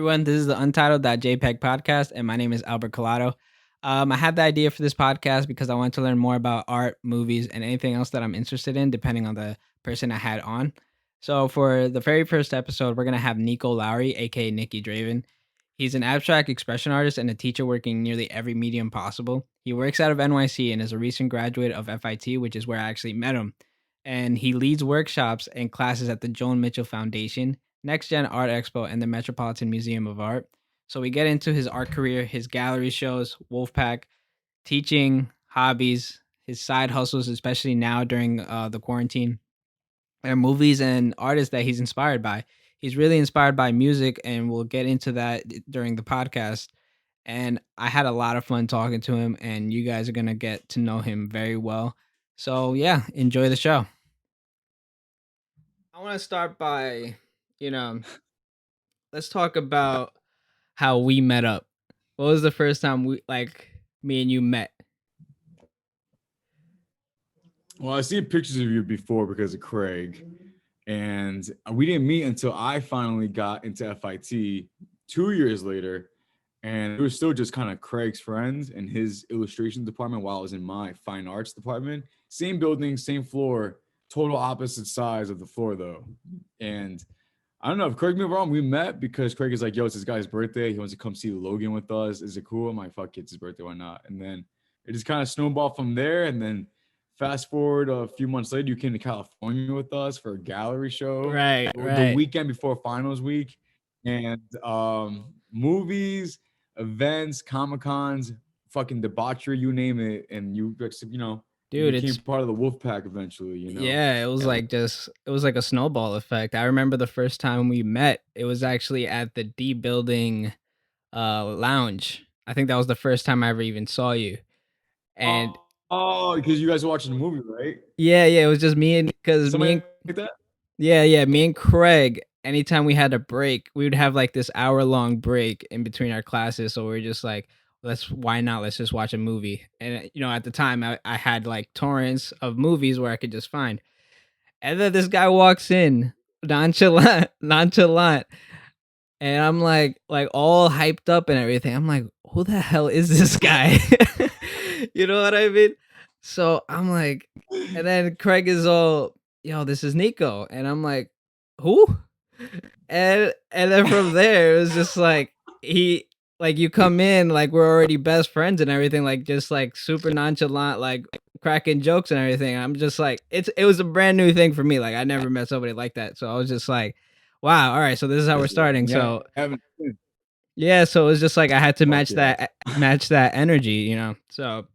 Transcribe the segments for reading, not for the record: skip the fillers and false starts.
everyone. This is the Untitled.jpg podcast, and my name is Albert Collado. I had the idea for this podcast because I wanted to learn more about art, movies, and anything else that I'm interested in, depending on the person I had on. So, for the very first episode, we're going to have Niko Lowery, aka Nicky Draven. He's an abstract expression artist and a teacher working nearly every medium possible. He works out of NYC and is a recent graduate of FIT, which is where I actually met him. And he leads workshops and classes at the Joan Mitchell Foundation, Nex Gen Art Expo, and the Metropolitan Museum of Art. So we get into his art career, his gallery shows, Wolfpack, teaching, hobbies, his side hustles, especially now during the quarantine, and movies and artists that he's inspired by. He's really inspired by music, and we'll get into that during the podcast. And I had a lot of fun talking to him, and you guys are going to get to know him very well. So, yeah, enjoy the show. I want to start by, you know, let's talk about how we met up. What was the first time me and you met? Well, I've seen pictures of you before because of Craig, and we didn't meet until I finally got into FIT 2 years later, and we were still just kind of Craig's friends in his illustration department while I was in my fine arts department. Same building, same floor, total opposite sides of the floor though. And I don't know if Craig me wrong. We met because Craig is like, yo, it's this guy's birthday. He wants to come see Logan with us. Is it cool? I'm like, fuck, it's his birthday. Why not? And then it just kind of snowballed from there. And then fast forward a few months later, you came to California with us for a gallery show. Right. The weekend before finals week. And movies, events, Comic-Cons, fucking debauchery, you name it. And you know, Dude, you became part of the Wolfpack eventually, you know? Yeah, it was like a snowball effect. I remember the first time we met, it was actually at the D building lounge. I think that was the first time I ever even saw you. And because you guys were watching the movie, right? yeah, it was just me and like that? Yeah, me and Craig, anytime we had a break, we would have like this hour-long break in between our classes. So we were just like, why not? Let's just watch a movie. And, at the time I had like torrents of movies where I could just find. And then this guy walks in, nonchalant. And I'm like all hyped up and everything. I'm like, who the hell is this guy? You know what I mean? So I'm like, and then Craig is all, yo, this is Niko. And I'm like, who? And then from there, it was just like, you come in, like we're already best friends and everything, like just like super nonchalant, like cracking jokes and everything. I'm just like, it was a brand new thing for me. Like I never met somebody like that. So I was just like, wow, all right, so this is how we're starting. So yeah, so it was just like I had to match that energy, So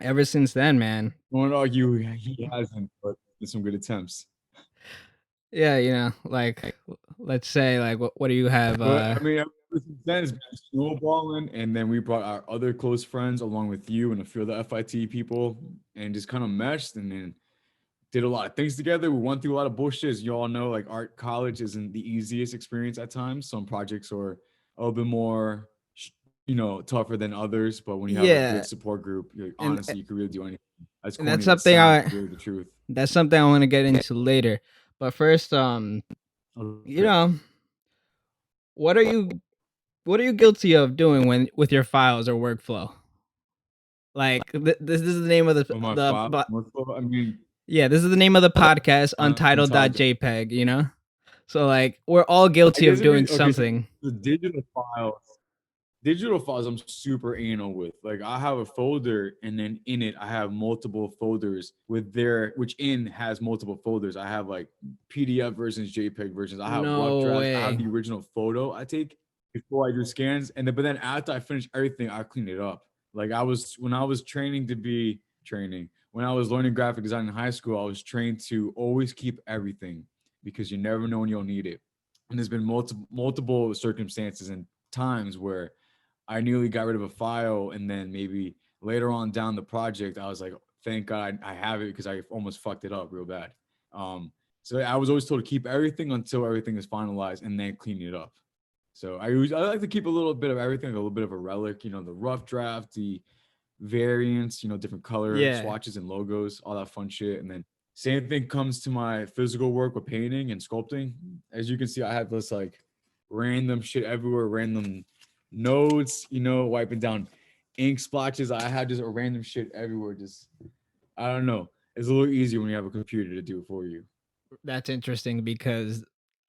ever since then, man. I won't argue he hasn't, but there's some good attempts. Yeah, like let's say, like what do you have? But I mean, ever since then it's been snowballing, and then we brought our other close friends along with you and a few of the FIT people, and just kind of meshed, and then did a lot of things together. We went through a lot of bullshit. As you all know, like art college isn't the easiest experience at times. Some projects are a little bit more, tougher than others. But when you have a good support group, honestly, you can really do anything. And that's something really the truth. That's something I want to get into later. But first, what are you guilty of doing with your files or workflow? Like this is the name of I mean, yeah, this is the name of the podcast, Untitled.jpg, So like we're all guilty of doing something. So the digital files I'm super anal with. Like I have a folder, and then in it I have multiple folders which has multiple folders. I have like PDF versions, JPEG versions. I have rough drafts. I have the original photo I take before I do scans, but then after I finish everything, I clean it up. Like when I was when I was learning graphic design in high school, I was trained to always keep everything because you never know when you'll need it. And there's been multiple circumstances and times where I nearly got rid of a file, and then maybe later on down the project, I was like, thank God I have it because I almost fucked it up real bad. So I was always told to keep everything until everything is finalized and then clean it up. So I like to keep a little bit of everything, like a little bit of a relic, the rough draft, the variants, different color swatches and logos, all that fun shit. And then same thing comes to my physical work with painting and sculpting. As you can see, I have this like random shit everywhere, random notes, wiping down ink splotches. I had just a random shit everywhere. Just I don't know. It's a little easier when you have a computer to do it for you. That's interesting because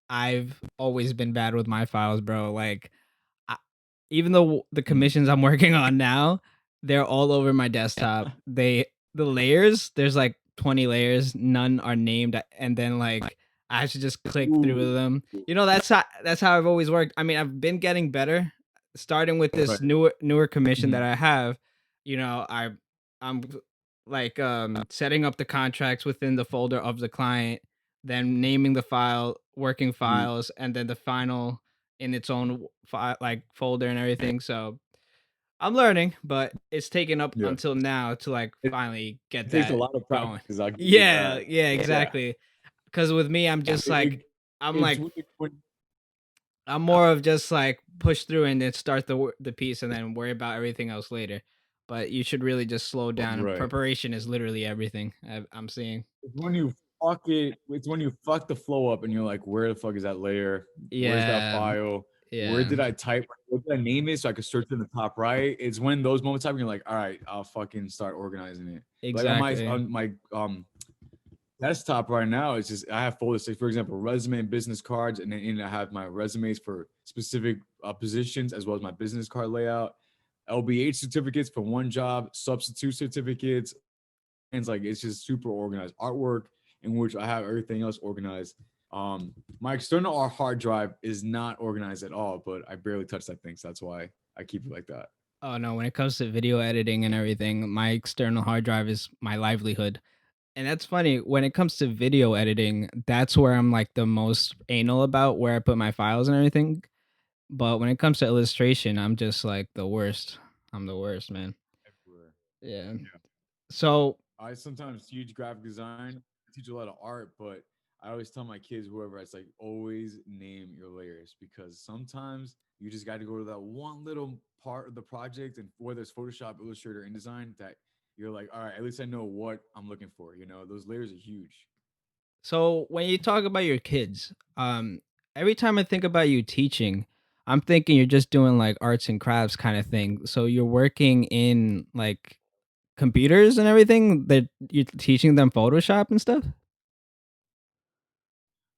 I've always been bad with my files, bro. Like, I, even though the Mm. commissions I'm working on now, they're all over my desktop. The layers, there's like 20 layers, none are named, and then like I have to just click Ooh, through them. That's how I've always worked. I mean, I've been getting better, starting with this right. newer commission that Mhm. I have. I'm like setting up the contracts within the folder of the client, then naming the file, working Mm. files, and then the final in its own file, like folder and everything. So I'm learning, but it's taken up Yeah. until now to like It, finally get it takes a that lot of going. practice. I'll give you Yeah, that. yeah, Yeah. exactly. Because with me, I'm It, just it, like I'm it's like when I'm more of just like push through and then start the piece and then worry about everything else later. But you should really just slow down. And right. preparation is literally everything I'm seeing. It's when you fuck it. It's when you fuck the flow up, and you're like, "Where the fuck is that layer? Where's that Yeah, file? Where yeah, did I type? What did I name it so I could search in the top right?" It's when those moments happen. You're like, "All right, I'll fucking start organizing it." Like on my exactly. on my desktop right now, it's just I have folders. Like for example, resume and business cards, and then I have my resumes for specific positions as well as my business card layout. LBH certificates for one job, substitute certificates, and like it's just super organized. Artwork in which I have everything else organized. My external hard drive is not organized at all, but I barely touch that thing, so that's why I keep it like that. Oh no, when it comes to video editing and everything, my external hard drive is my livelihood. And that's funny, when it comes to video editing, that's where I'm like the most anal about where I put my files and everything. But when it comes to illustration, I'm just like the worst. I'm the worst, man. Everywhere. Yeah. Yeah. So, I sometimes teach graphic design. I teach a lot of art, but I always tell my kids, whoever, it's like always name your layers because sometimes you just got to go to that one little part of the project, and whether it's Photoshop, Illustrator, InDesign, that you're like, all right, at least I know what I'm looking for. Those layers are huge. so when you talk about your kids, every time I think about you teaching, I'm thinking you're just doing like arts and crafts kind of thing. So you're working in like computers and everything that you're teaching them Photoshop and stuff?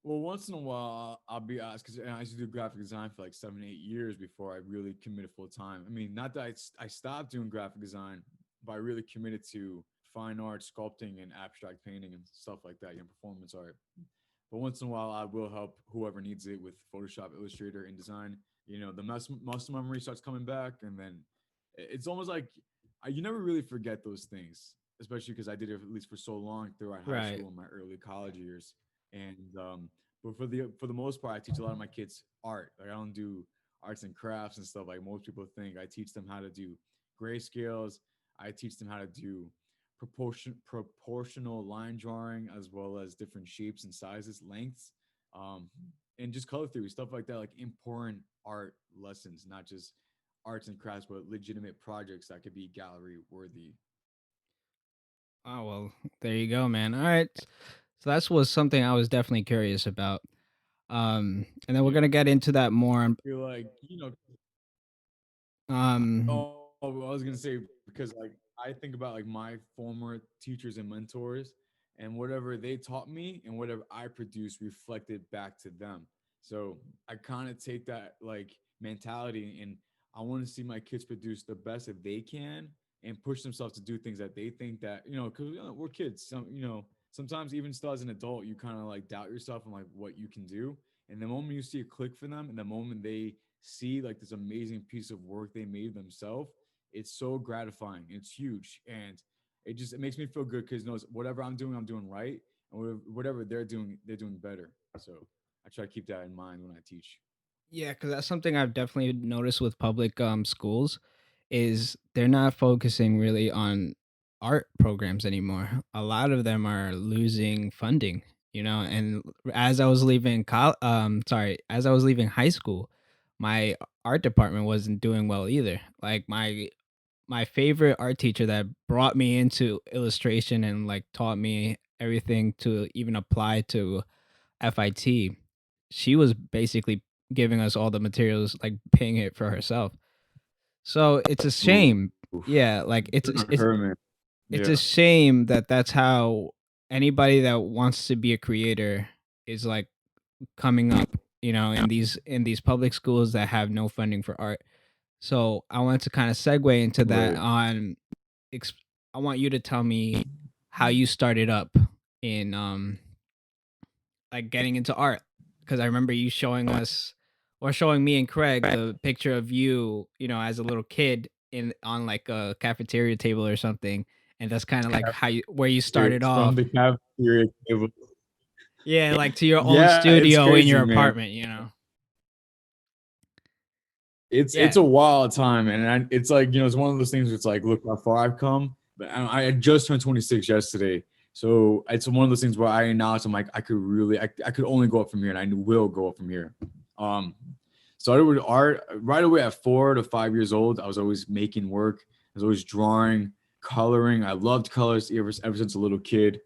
Well, once in a while, I'll be asked because I used to do graphic design for like 7, 8 years before I really committed full time. I mean, not that I stopped doing graphic design, but I really committed to fine art, sculpting, and abstract painting and stuff like that, performance art. But once in a while, I will help whoever needs it with Photoshop, Illustrator, InDesign. The muscle memory starts coming back, and then it's almost like you never really forget those things, especially because I did it at least for so long throughout high Right. school and my early college years. And but for the most part, I teach a lot of my kids art. Like I don't do arts and crafts and stuff like most people think. I teach them how to do grayscales. I teach them how to do proportional line drawing as well as different shapes and sizes, lengths, um, and just color theory stuff like that. Like important art lessons, not just arts and crafts, but legitimate projects that could be gallery worthy. Oh well, there you go, man. All right. So that's was something I was definitely curious about. And then we're Yeah, gonna get into that more. I feel like Um, I was gonna say because like I think about like my former teachers and mentors, and whatever they taught me and whatever I produced reflected back to them. So I kind of take that like mentality, and I want to see my kids produce the best that they can and push themselves to do things that they think that because we're kids. Sometimes even still as an adult, you kind of like doubt yourself and like what you can do. And the moment you see a click for them, and the moment they see like this amazing piece of work they made themselves, it's so gratifying. It's huge, and it makes me feel good because knows whatever I'm doing right, and whatever they're doing better. So I try to keep that in mind when I teach. yeah, because that's something I've definitely noticed with public schools, is they're not focusing really on art programs anymore. A lot of them are losing funding, And as I was leaving as I was leaving high school, my art department wasn't doing well either. Like my favorite art teacher that brought me into illustration and like taught me everything to even apply to FIT, she was basically giving us all the materials, like paying it for herself. So it's a Ooh, shame. oof. Yeah, like Good on her, man. it's a Yeah. shame that that's how anybody that wants to be a creator is like coming up, in these public schools that have no funding for art. So I want to kind of segue into that Right. on ex- I want you to tell me how you started up in like getting into art, because I remember you showing us, or showing me and Craig, the picture of you, as a little kid in on like a cafeteria table or something, and that's kind of like how you where you started It's from off. the cafeteria table. Yeah, like to your own Yeah, it's studio in crazy, your man. apartment. It's Yeah. a wild time, and it's like, it's one of those things where it's like, look how far I've come. But I had just turned 26 yesterday, so it's one of those things where I announced, I'm like, I could really, I could only go up from here, and I will go up from here. Um, Started with art right away at 4 to 5 years old. I was always making work. I was always drawing, coloring. I loved colors ever since a little kid.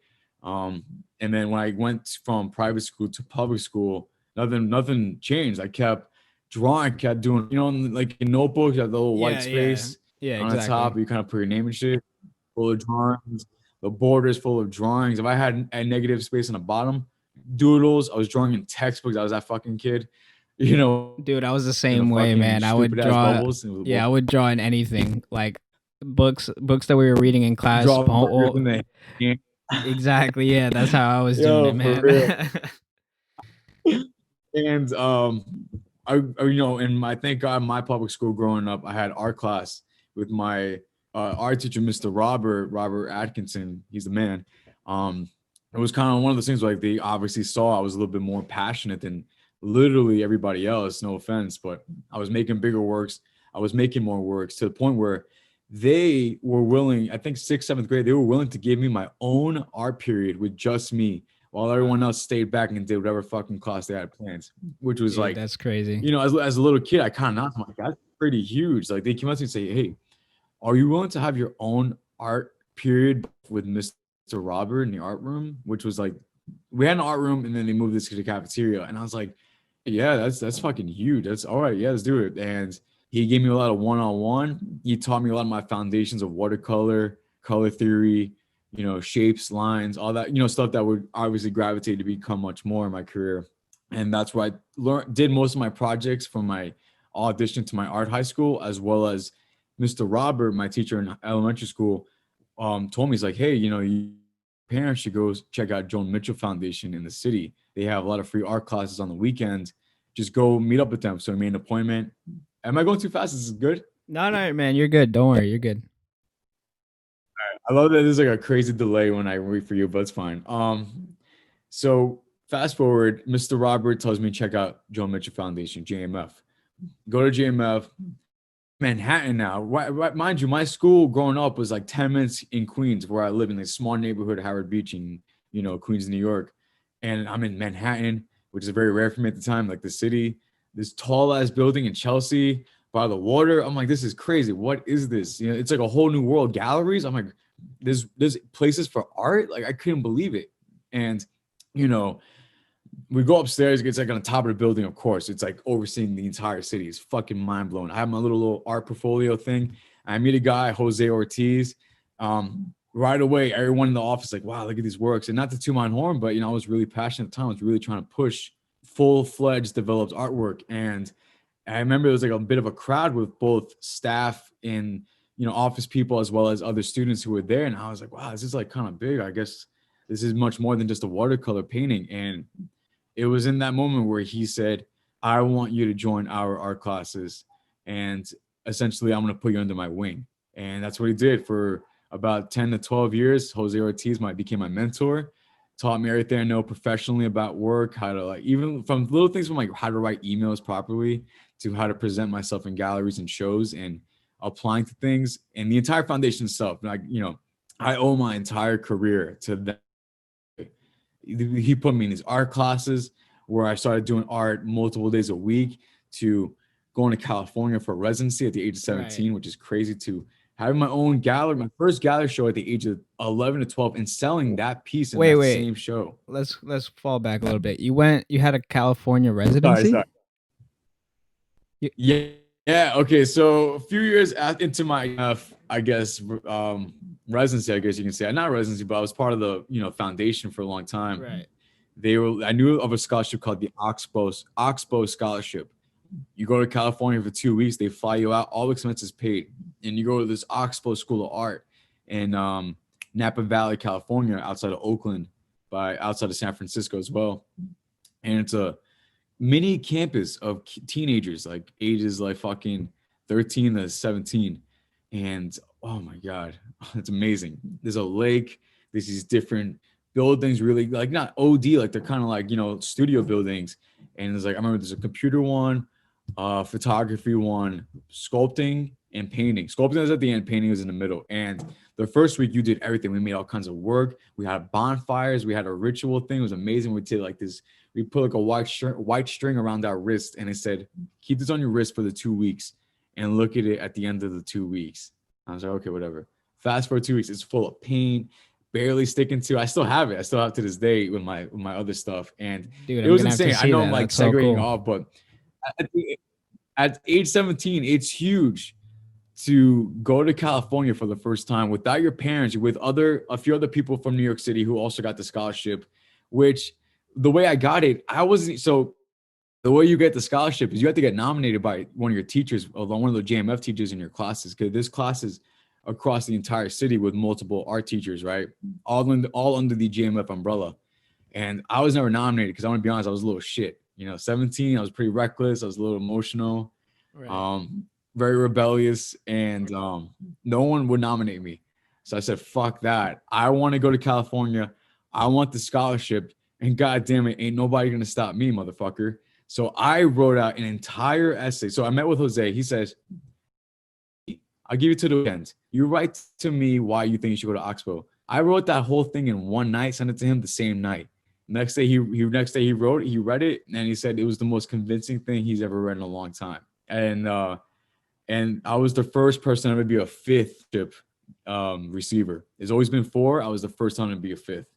Um, and then when I went from private school to public school, nothing changed. I kept drawing, kept doing, like in notebooks, you have the little white Yeah, yeah. space Yeah, on the top. exactly. You kind of put your name and shit, full of drawings. The borders full of drawings. If I had a negative space on the bottom, doodles. I was drawing in textbooks. I was that fucking kid, you know, Dude, I was the in the same way, fucking man. I would stupid ass draw. bubbles. Yeah, I would draw in anything, like books that we were reading in class. Draw burgers in the hand. Exactly. Yeah, that's how I was doing it, Yo, for man. real. And in my thank God, my public school growing up, I had art class with my art teacher, Mr. Robert Atkinson. He's the man. Um, it was kind of one of those things where, like, they obviously saw I was a little bit more passionate than literally everybody else. No offense, but I was making bigger works. I was making more works to the point where they were willing. I think sixth, seventh grade, they were willing to give me my own art period with just me, while everyone Wow, else stayed back and did whatever fucking class they had planned, which was dude, like, that's crazy. as a little kid, I kind of, I'm like, that's pretty huge. Like, they came up to me and say, hey, are you willing to have your own art period with Mr. Robert in the art room? Which was like, we had an art room and then they moved this to the cafeteria. And I was like, yeah, that's fucking huge. That's all right. Yeah, let's do it. And he gave me a lot of one-on-one. He taught me a lot of my foundations of watercolor, color theory, shapes, lines, all that, stuff that would obviously gravitate to become much more in my career. And that's why I did most of my projects from my audition to my art high school, as well as Mr. Robert, my teacher in elementary school, told me, he's like, hey, you parents should go check out Joan Mitchell Foundation in the city. They have a lot of free art classes on the weekends. Just go meet up with them. So I made an appointment. Am I going too fast? This is good. No, no, man, you're good. Don't worry, you're good. I love that there's like a crazy delay when I read for you, but it's fine. So fast forward, Mr. Robert tells me check out Joan Mitchell Foundation, JMF. Go to JMF, Manhattan now. Mind you, my school growing up was like 10 minutes in Queens, where I live in this small neighborhood, Howard Beach, in Queens, New York. And I'm in Manhattan, which is very rare for me at the time, like the city. This tall ass building in Chelsea by the water. I'm like, this is crazy. What is this? It's like a whole new world. Galleries. I'm like, there's places for art. Like, I couldn't believe it. And you know, we go upstairs. It's like on the top of the building, of course. It's like overseeing the entire city. It's fucking mind blowing. I have my little art portfolio thing. I meet a guy, Jose Ortiz. Right away, everyone in the office like, wow, look at these works. And not to toot my own horn, but I was really passionate at the time. I was really trying to push full-fledged developed artwork. And I remember there was like a bit of a crowd with both staff and office people, as well as other students who were there. And I was like, wow, this is like kind of big. I guess this is much more than just a watercolor painting. And it was in that moment where he said, I want you to join our art classes. And essentially, I'm going to put you under my wing. And that's what he did for about 10 to 12 years. Jose Ortiz became my mentor, taught me everything I know professionally about work, how to, like, even from little things from like how to write emails properly to how to present myself in galleries and shows and applying to things, and the entire foundation itself. Like, I owe my entire career to that. He put me in these art classes where I started doing art multiple days a week, to going to California for residency at the age of Right. 17, which is crazy, to having my own gallery, my first gallery show at the age of 11 to 12, and selling that piece in Wait, that wait. same show. Let's fall back a little bit. You had a California Sorry, residency? sorry. Yeah. Yeah. Okay. So a few years into my, I guess, residency, I guess you can say, not residency, but I was part of the, foundation for a long time. Right. I knew of a scholarship called the Oxbow scholarship. You go to California for 2 weeks, they fly you out, all expenses paid. And you go to this Oxbow School of Art in Napa Valley, California, outside of Oakland, outside of San Francisco as well. And it's a mini campus of teenagers, like ages like fucking 13 to 17. And oh my God, it's amazing. There's a lake, there's these different buildings, really like not OD, like they're kind of like, studio buildings. And it's like, I remember there's a computer one, photography one, sculpting and painting. Sculpting was at the end, painting was in the middle. And the first week you did everything. We made all kinds of work. We had bonfires. We had a ritual thing. It was amazing. We did like this. We put like a white string around our wrist, and it said, "Keep this on your wrist for the 2 weeks, and look at it at the end of the 2 weeks." I was like, "Okay, whatever." Fast forward 2 weeks, it's full of paint, barely sticking to. I still have it. I still have to this day with my other stuff, and Dude, it I'm was gonna have to insane. I see know I'm that. like That's so segregating cool. off, but at, the, at age 17, it's huge to go to California for the first time without your parents, with a few other people from New York City who also got the scholarship, which the way I got it, I wasn't so the way you get the scholarship is you have to get nominated by one of your teachers, or one of the JMF teachers in your classes, because there's classes across the entire city with multiple art teachers, right? All under the JMF umbrella. And I was never nominated because I want to be honest, I was a little shit. 17, I was pretty reckless. I was a little emotional, Right. um, very rebellious, and no one would nominate me. So I said, fuck that. I want to go to California. I want the scholarship. And God damn it, ain't nobody going to stop me, motherfucker. So I wrote out an entire essay. So I met with Jose. He says, I'll give you to the weekend. You write to me why you think you should go to Oxbow. I wrote that whole thing in one night, sent it to him the same night. Next day he read it, and he said it was the most convincing thing he's ever read in a long time. And I was the first person to be a fifth chip receiver. It's always been four. I was the first time to be a fifth.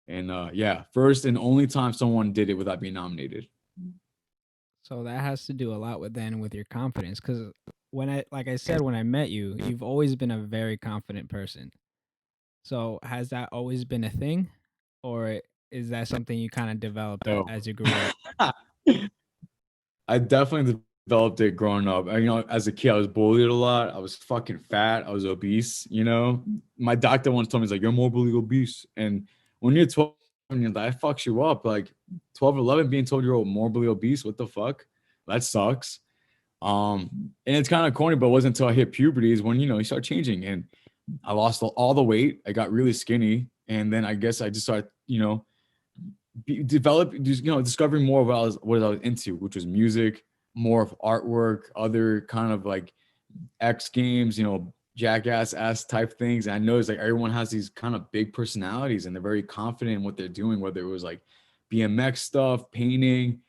And yeah, first and only time someone did it without being nominated. So that has to do a lot with your confidence, because like I said, when I met you, you've always been a very confident person. So has that always been a thing, or is that something you kind of developed So as you grew up? I definitely developed it growing up. As a kid, I was bullied a lot. I was fucking fat. I was obese. My doctor once told me, he's like, "You're morbidly obese." And when you're 12, that fucks you up. Like 12, 11, being told you're morbidly obese. What the fuck? That sucks. And it's kind of corny, but it wasn't until I hit puberty is when, you start changing. And I lost all the weight. I got really skinny. And then I guess I just started, discovering more of what I was into, which was music, more of artwork, other kind of like X Games, jackass ass type things. And I noticed like everyone has these kind of big personalities and they're very confident in what they're doing, whether it was like BMX stuff, painting,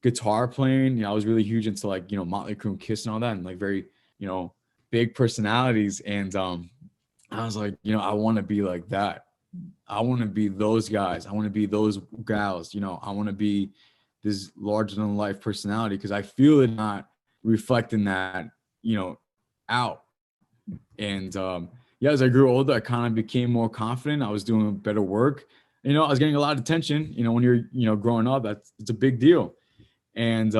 guitar playing. I was really huge into like, Motley Crue and Kiss and all that, and like very, big personalities. And I was like, I want to be like that. I want to be those guys. I want to be those gals. I want to be this larger than life personality because I feel it not reflecting that, out. And yeah, as I grew older, I kind of became more confident. I was doing better work. I was getting a lot of attention. When you're, growing up, it's a big deal. And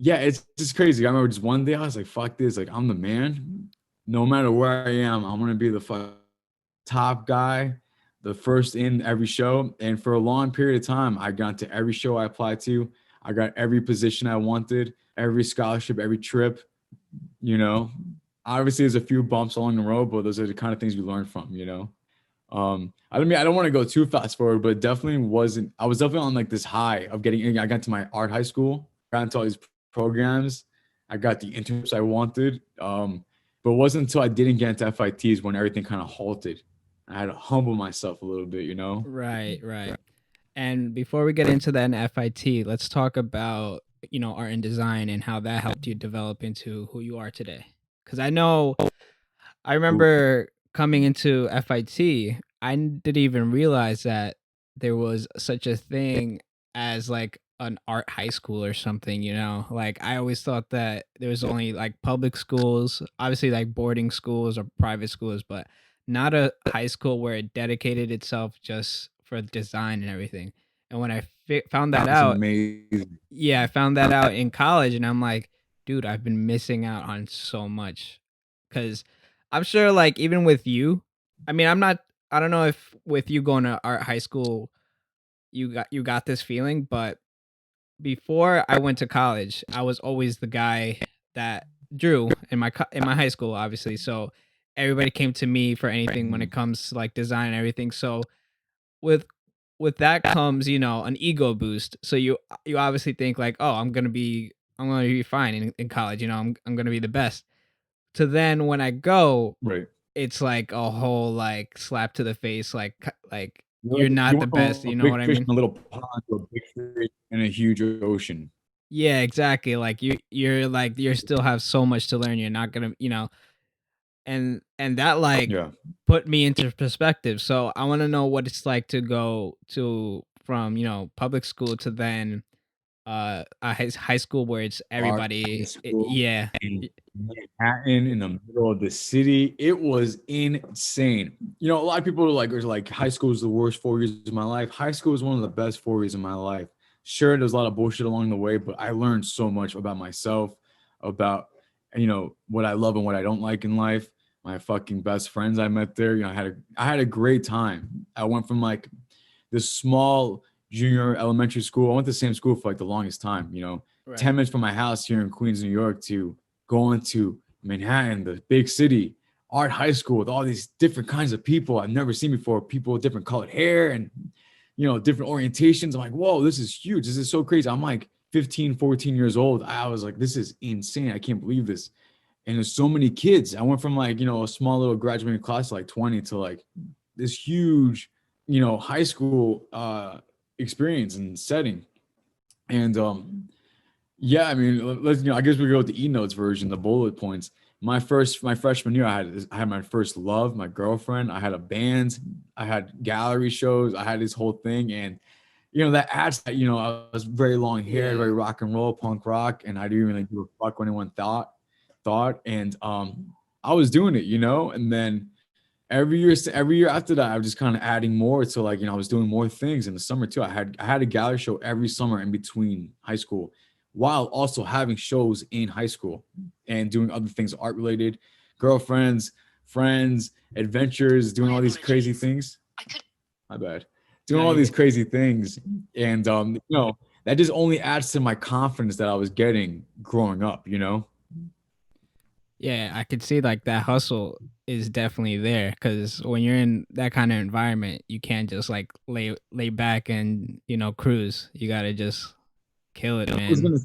yeah, it's just crazy. I remember just one day I was like, fuck this. Like, I'm the man. No matter where I am, I'm going to be the top guy, the first in every show. And for a long period of time, I got to every show I applied to. I got every position I wanted, every scholarship, every trip. You know, Obviously there's a few bumps along the road, but those are the kind of things you learn from. I don't want to go too fast forward, but definitely wasn't. I was definitely on like this high of getting. I got to my art high school, got into all these programs. I got the internships I wanted. But it wasn't until I didn't get into FITs when everything kind of halted. I had to humble myself a little bit. Right, right. And before we get into that in FIT, let's talk about, art and design and how that helped you develop into who you are today. Because I remember coming into FIT, I didn't even realize that there was such a thing as like an art high school or something, you know? Like I always thought that there was only like public schools, obviously like boarding schools or private schools, but not a high school where it dedicated itself just for design and everything. And when I found that That's out, amazing. yeah, I found that out in college and I'm like, dude, I've been missing out on so much. Cause I'm sure like even with you, I mean, I don't know if with you going to art high school you got this feeling, but before I went to college, I was always the guy that drew in in my high school, obviously. So everybody came to me for anything when it comes to like design and everything. So with with that comes, you know, an ego boost. So you obviously think like, oh, I'm gonna be fine in college. You know, I'm gonna be the best. To then when I go, Right. it's like a whole like slap to the face, like You you're not the went best. from a You know what big I fish mean? in a little pond to a big fish in a huge ocean. Yeah, exactly. Like you're still have so much to learn. You're not gonna, you know, and that like Yeah. put me into perspective. So I want to know what it's like to go to from, you know, public school to then a high school where it's Art high everybody. school Yeah. in Manhattan in the middle of the city. It was insane. You know, a lot of people are like high school is the worst 4 years of my life. High school is one of the best 4 years of my life. Sure, there's a lot of bullshit along the way, but I learned so much about myself, about what I love and what I don't like in life. My fucking best friends I met there. I had a great time. I went from like this small junior elementary school. I went to the same school for like the longest time, Right. 10 minutes from my house here in Queens, New York, to going to Manhattan, the big city, art high school with all these different kinds of people I've never seen before, people with different colored hair and, different orientations. I'm like, whoa, this is huge. This is so crazy. I'm like 15, 14 years old. I was like, this is insane. I can't believe this. And there's so many kids. I went from like, a small little graduating class, like 20 to like this huge, high school experience and setting. And yeah, I mean, let's I guess we go with the e-notes version, the bullet points. My freshman year, I had my first love, my girlfriend. I had a band, I had gallery shows, I had this whole thing, and that adds that I was very long haired, Yeah. very rock and roll, punk rock, and I didn't really give a fuck what anyone thought, and I was doing it, and then every year after that, I was just kind of adding more to like, I was doing more things in the summer too. I had a gallery show every summer in between high school, while also having shows in high school and doing other things art related, girlfriends, friends, adventures, doing all these crazy things. My bad. Doing No, all you these good. crazy things. And that just only adds to my confidence that I was getting growing up. Yeah, I could see like that hustle is definitely there because when you're in that kind of environment, you can't just like lay back and, you know, cruise. You gotta just kill it, I was man. gonna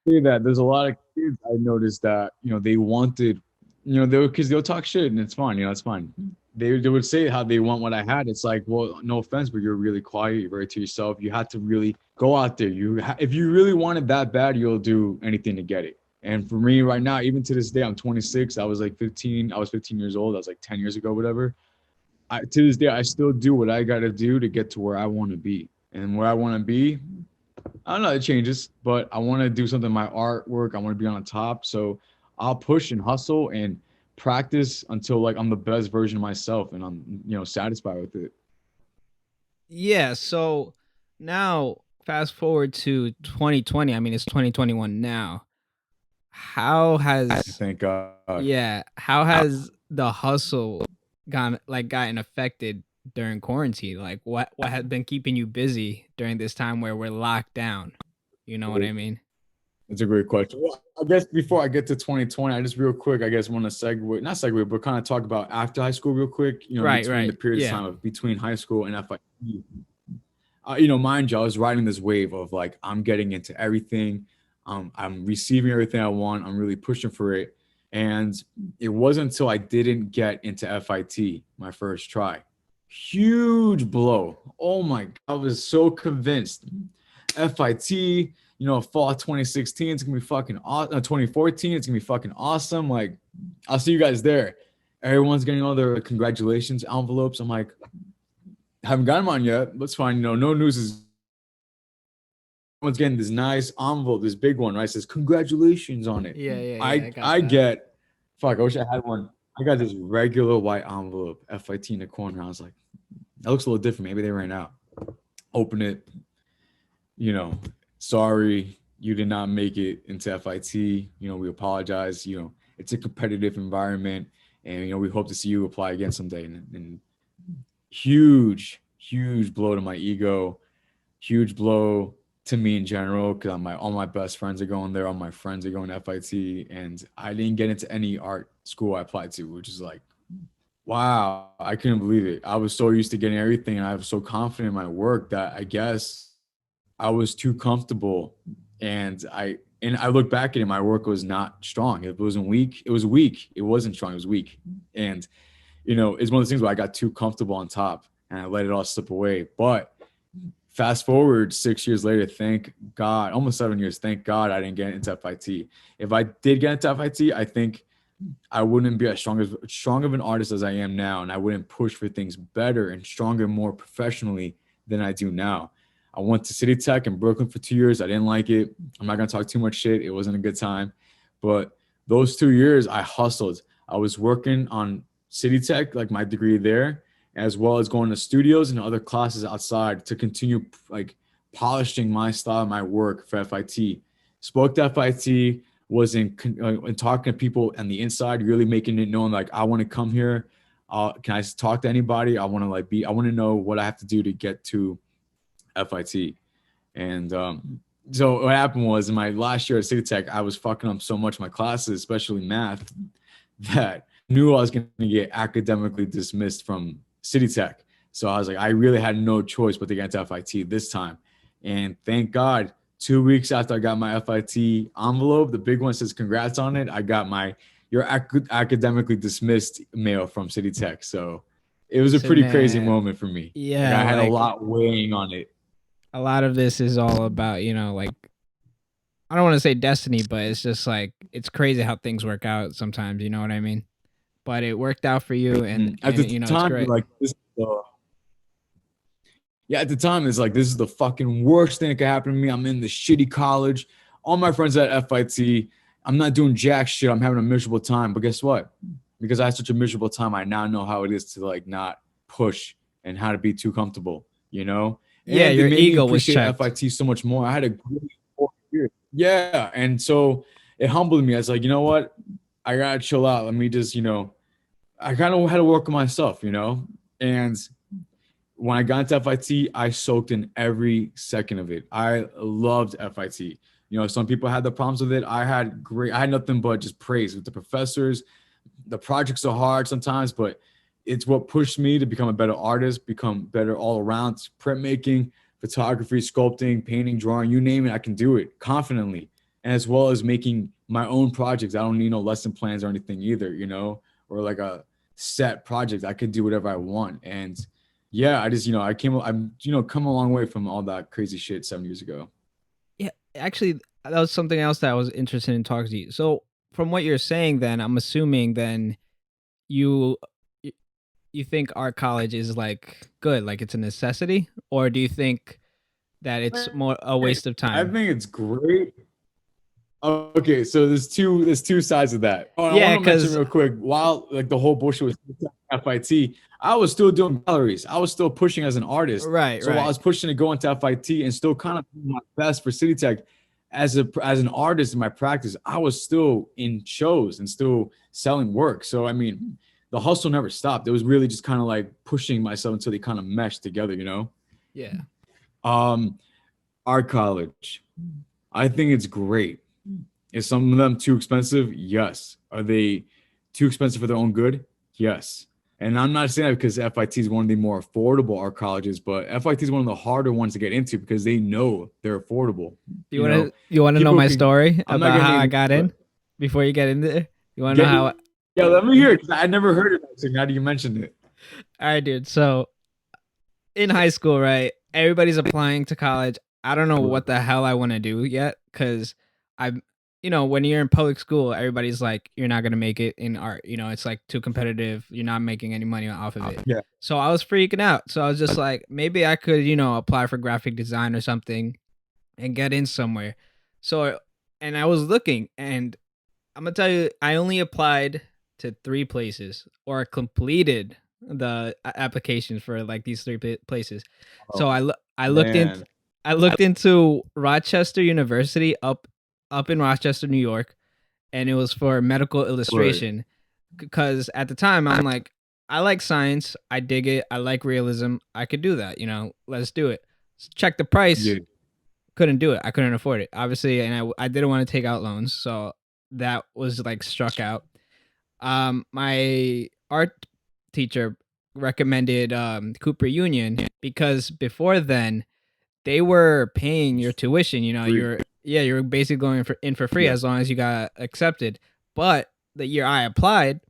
say that there's a lot of kids I noticed that they wanted, because they'll talk shit and it's fine, it's fine. They would say how they want what I had. It's like, well, no offense, but you're really quiet, you're very to yourself. You had to really go out there. If you really want it that bad, you'll do anything to get it. And for me right now, even to this day, I'm 26. I was like 15. I was 15 years old. I was like 10 years ago, whatever. To this day, I still do what I got to do to get to where I want to be. And where I want to be, I don't know, it changes, but I want to do something in my artwork. I want to be on the top. So I'll push and hustle and practice until like I'm the best version of myself and I'm, satisfied with it. Yeah, so now fast forward to 2020. I mean, it's 2021 now. How has Thank God. how has the hustle gotten affected during quarantine? Like what has been keeping you busy during this time where we're locked down? You know what I mean? It's a great question. Well, I guess before I get to 2020, I just real quick, I guess want to segue, not segue, but kind of talk about after high school real quick, Right, between the right. period of Yeah. time of between high school and FIT. Mind you, I was riding this wave of like, I'm getting into everything. I'm receiving everything I want. I'm really pushing for it. And it wasn't until I didn't get into FIT my first try. Huge blow. Oh my God. I was so convinced. FIT, fall 2016, it's gonna be fucking awesome. 2014, it's gonna be fucking awesome. Like, I'll see you guys there. Everyone's getting all their congratulations envelopes. I'm like, haven't gotten mine yet. That's fine. No news is Everyone's getting this nice envelope, this big one, right? It says congratulations on it. Yeah, yeah, yeah. I I got I that. get fuck. I wish I had one. I got this regular white envelope, FIT in the corner. I was like, that looks a little different. Maybe they ran out. Open it. You know, sorry, you did not make it into FIT. You know, we apologize. You know, it's a competitive environment, and we hope to see you apply again someday. And huge blow to my ego, huge blow to me in general, because all my best friends are going there, all my friends are going to FIT, and I didn't get into any art school I applied to, which is like, wow, I couldn't believe it. I was so used to getting everything, and I was so confident in my work that I guess I was too comfortable, and I look back at it, my work was not strong. It wasn't weak. It was weak. It wasn't strong. It was weak, and it's one of those things where I got too comfortable on top and I let it all slip away. But fast forward 6 years later, thank God, almost 7 years, thank God I didn't get into FIT. If I did get into FIT, I think I wouldn't be as strong of an artist as I am now, and I wouldn't push for things better and stronger, more professionally than I do now. I went to City Tech in Brooklyn for 2 years. I didn't like it. I'm not gonna talk too much shit. It wasn't a good time, but those 2 years I hustled. I was working on City Tech, like my degree there, as well as going to studios and other classes outside to continue like polishing my style, my work for FIT. Spoke to FIT, was in talking to people on the inside, really making it known like I want to come here. Can I talk to anybody? I want to know what I have to do to get to FIT. And so what happened was in my last year at City Tech, I was fucking up so much my classes, especially math, that I knew I was going to get academically dismissed from City Tech. So I was like, I really had no choice but to get into FIT this time. And thank God, 2 weeks after I got my FIT envelope, the big one says congrats on it, I got my you're academically dismissed mail from City Tech. So it was a So pretty crazy man, moment for me. Like yeah, I had a like lot weighing on it. a lot of this is all about, like I don't want to say destiny, but it's just like it's crazy how things work out sometimes, you know what I mean? But it worked out for you, and At the it's time, great. like yeah, at the time, it's like this is the fucking worst thing that could happen to me. I'm in the shitty college. All my friends are at FIT. I'm not doing jack shit. I'm having a miserable time. But guess what? Because I had such a miserable time, I now know how it is to like not push and how to be too comfortable, Yeah, And it your made me ego was appreciate checked. FIT so much more. I had a great 4 years. Yeah. And so it humbled me. I was like, you know what? I gotta chill out. Let me just, I kind of had to work on myself, and when I got into FIT, I soaked in every second of it. I loved FIT. Some people had the problems with it. I had nothing but just praise with the professors. The projects are hard sometimes, but it's what pushed me to become a better artist, become better all around. Printmaking, photography, sculpting, painting, drawing, you name it, I can do it confidently. And as well as making my own projects. I don't need no lesson plans or anything either, or like a set project. I could do whatever I want. And yeah, I just, I'm come a long way from all that crazy shit 7 years ago. Yeah, actually, that was something else that I was interested in talking to you. So, from what you're saying, then I'm assuming then you y- you think art college is like good, like it's a necessity, or do you think that it's more a waste of I time? think it's great. Okay, so there's two sides of that. Oh, and I want Yeah, to mention because real quick, while like the whole bullshit was FIT, I was still doing galleries. I was still pushing as an artist. right, So while I right. was pushing to go into FIT and still kind of doing my best for City Tech as an artist in my practice, I was still in shows and still selling work. So I mean, the hustle never stopped. It was really just kind of like pushing myself until they kind of meshed together. Yeah. Um, Art college, I think it's great. Is some of them too expensive? Yes. Are they too expensive for their own good? Yes. And I'm not saying that because FIT is one of the more affordable art colleges, but FIT is one of the harder ones to get into because they know they're affordable. Do you want to know People my can. story I'm not about gonna how I name, got in? but Before you get in there, you want to know get how? yeah. Let me hear it because I never heard it. So now that you mentioned it, All right, dude. So in high school, right? Everybody's applying to college. I don't know what the hell I want to do yet because I'm, when you're in public school, everybody's like, you're not going to make it in art. It's like too competitive. You're not making any money off of it. yeah. So I was freaking out. So I was just like, maybe I could, apply for graphic design or something and get in somewhere. So, and I was looking, and I'm gonna tell you, I only applied to 3 places or completed the applications for like these 3 places. So Oh I looked in man. I looked into Rochester University up in Rochester, New York, and it was for medical Right. illustration. Because at the time I'm like, I like science, I dig it, I like realism, I could do that. Let's do it. Check the price. Yeah. Couldn't do it. I couldn't afford it, obviously, and I didn't want to take out loans, so that was like struck out. My art teacher recommended Cooper Union because before then they were paying your tuition. Free. You're basically going in for free Yeah. as long as you got accepted. But the year I applied,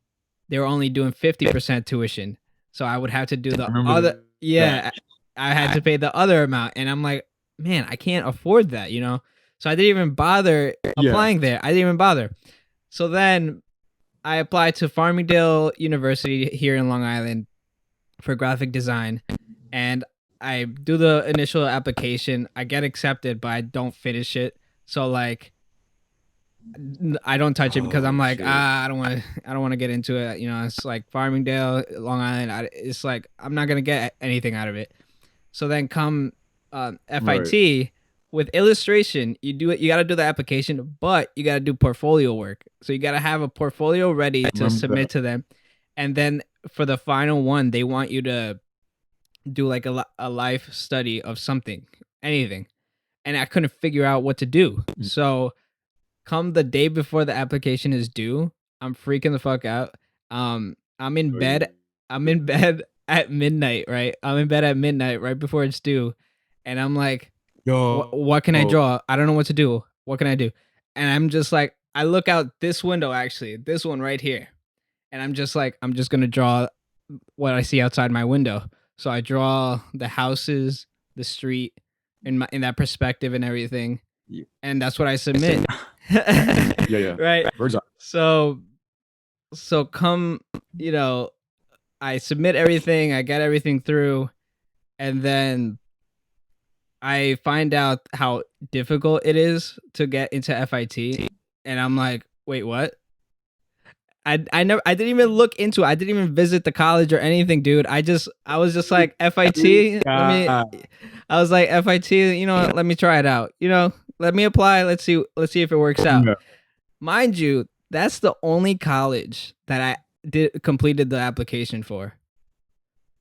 they were only doing 50% tuition, so I would have to do I the other. remember that. Yeah, I had to pay the other amount, and I'm like, man, I can't afford that. So I didn't even bother Yeah. applying there. I didn't even bother. So then I applied to Farmingdale University here in Long Island for graphic design, and I do the initial application. I get accepted, but I don't finish it. So like I don't touch it because I'm Oh like, shit. I don't want to get into it. It's like Farmingdale, Long Island. It's like I'm not gonna get anything out of it. So then come Right. FIT with illustration. You do it. You got to do the application, but you got to do portfolio work. So you got to have a portfolio ready I to remember submit that. to them, and then for the final one, they want you to do like a life study of something, anything. And I couldn't figure out what to do. Mm. So come the day before the application is due, I'm freaking the fuck out. I'm in bed. I'm in bed at midnight, right? I'm in bed at midnight right before it's due, and I'm like, Yo. what can I draw? I don't know what to do. What can I do? And I'm just like, I look out this window, actually, this one right here, and I'm just like, I'm just gonna draw what I see outside my window. So I draw the houses, the street, in that perspective and everything, Yeah. and that's what I submit. Yeah. Right. Bird's eye. So come, you know, I submit everything, I get everything through, and then I find out how difficult it is to get into FIT, and I'm like, wait, what? I didn't even look into it. I didn't even visit the college or anything, dude. I was just like FIT. God. I was like FIT. Let me try it out. Let me apply. Let's see if it works out. Yeah. Mind you, that's the only college that I did completed the application for.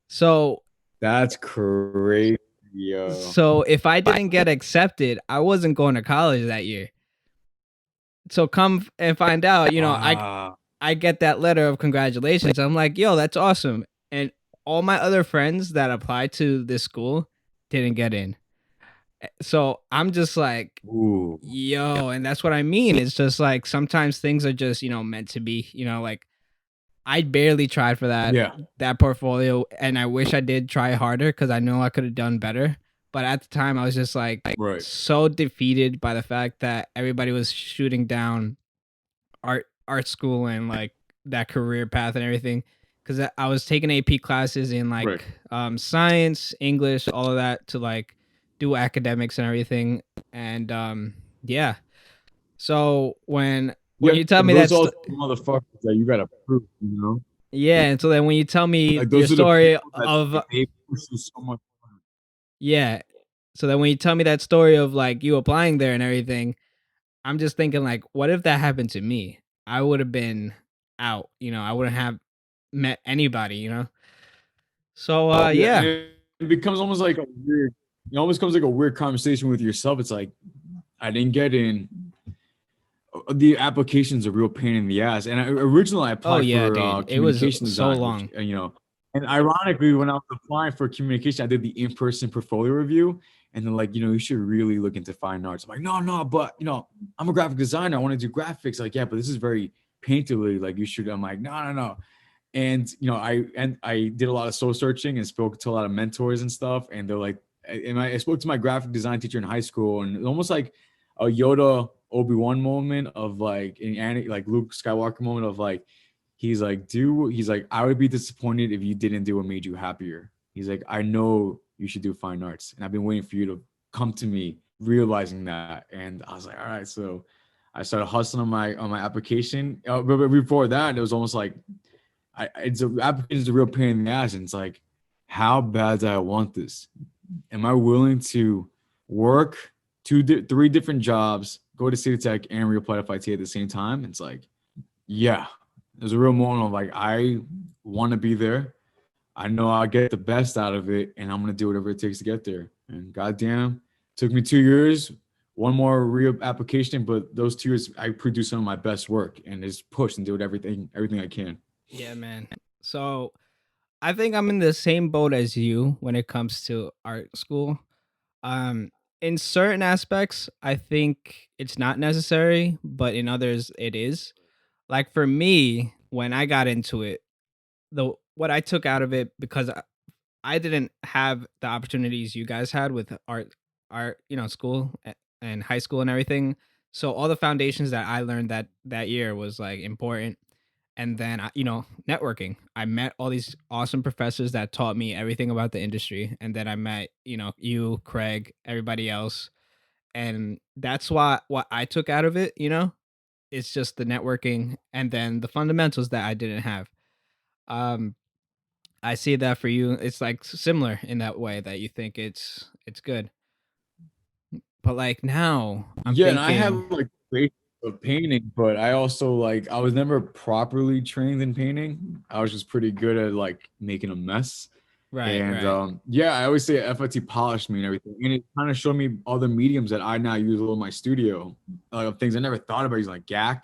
So That's crazy, yo. if I didn't get accepted, I wasn't going to college that year. So come and find out, Wow. I get that letter of congratulations. I'm like, yo, that's awesome. And all my other friends that applied to this school didn't get in. So I'm just like, Ooh. yo, and that's what I mean. It's just like sometimes things are just, meant to be, like I barely tried for Yeah. that portfolio, and I wish I did try harder because I know I could have done better. But at the time I was just like Right. so defeated by the fact that everybody was shooting down art school and like that career path and everything, because I was taking AP classes in Right. like science, English, all of that to like do academics and everything. And yeah. So when Yeah. you tell me Those that are the motherfuckers that you gotta prove, yeah, and so then when you tell me Like your those are the story people that of they push you so much. yeah, so then when you tell me that story of like you applying there and everything, I'm just thinking like, what if that happened to me? I would have been out. I wouldn't have met anybody. So Yeah, and yeah. it becomes almost like a weird. It almost becomes like a weird conversation with yourself. It's like I didn't get in. The application's a real pain in the ass. And originally, I Oh applied yeah, for dude. It was communication so design, which long. and ironically, when I was applying for communication, I did the in-person portfolio review, and then like you should really look into fine arts. I'm like, no, but I'm a graphic designer. I want to do graphics. Like, yeah, but this is very painterly. Like, you should. I'm like, no. And I did a lot of soul searching and spoke to a lot of mentors and stuff. And they're like, and I spoke to my graphic design teacher in high school, and almost like a Yoda Obi-Wan moment of like like Luke Skywalker moment of like he's like I would be disappointed if you didn't do what made you happier. He's like, I know you should do fine arts, and I've been waiting for you to come to me realizing that, and I was like, all right, so I started hustling on my application. But before that, it was almost like application is a real pain in the ass, and it's like, how bad do I want this? Am I willing to work three different jobs, go to City Tech and reapply to FIT at the same time? It's like, yeah, there's a real moment of like, I want to be there. I know I'll get the best out of it, and I'm gonna do whatever it takes to get there. And goddamn, took me 2 years, one more real application, but those 2 years I produced some of my best work and just pushed and did everything I can. Yeah, man. So I think I'm in the same boat as you when it comes to art school. Um, in certain aspects, I think it's not necessary, but in others, it is. Like for me, when I got into it, the what I took out of it, because I didn't have the opportunities you guys had with art, school and high school and everything. So all the foundations that I learned that year was like important. And then networking. I met all these awesome professors that taught me everything about the industry, and then I met you, Craig, everybody else, and that's what I took out of it. It's just the networking and then the fundamentals that I didn't have. Um, I see that for you. It's like similar in that way that you think it's good. But like now I'm Yeah, and I have thinking, like basics of painting, but I also like I was never properly trained in painting. I was just pretty good at like making a mess. right, And right. yeah, I always say FIT polished me and everything. And it kind of showed me all the mediums that I now use in my studio. Things I never thought about. He's like GAC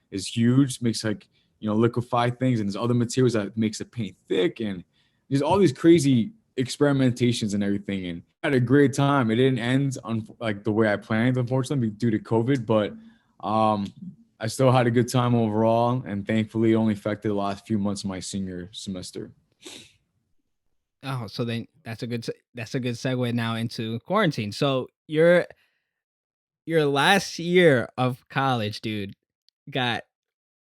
is huge, makes like, liquefy things, and there's other materials that makes the paint thick, and there's all these crazy experimentations and everything. And I had a great time. It didn't end on like the way I planned, unfortunately, due to COVID, but um I still had a good time overall, and thankfully it only affected the last few months of my senior semester. Oh, so then that's a good segue now into quarantine. So your last year of college, dude, got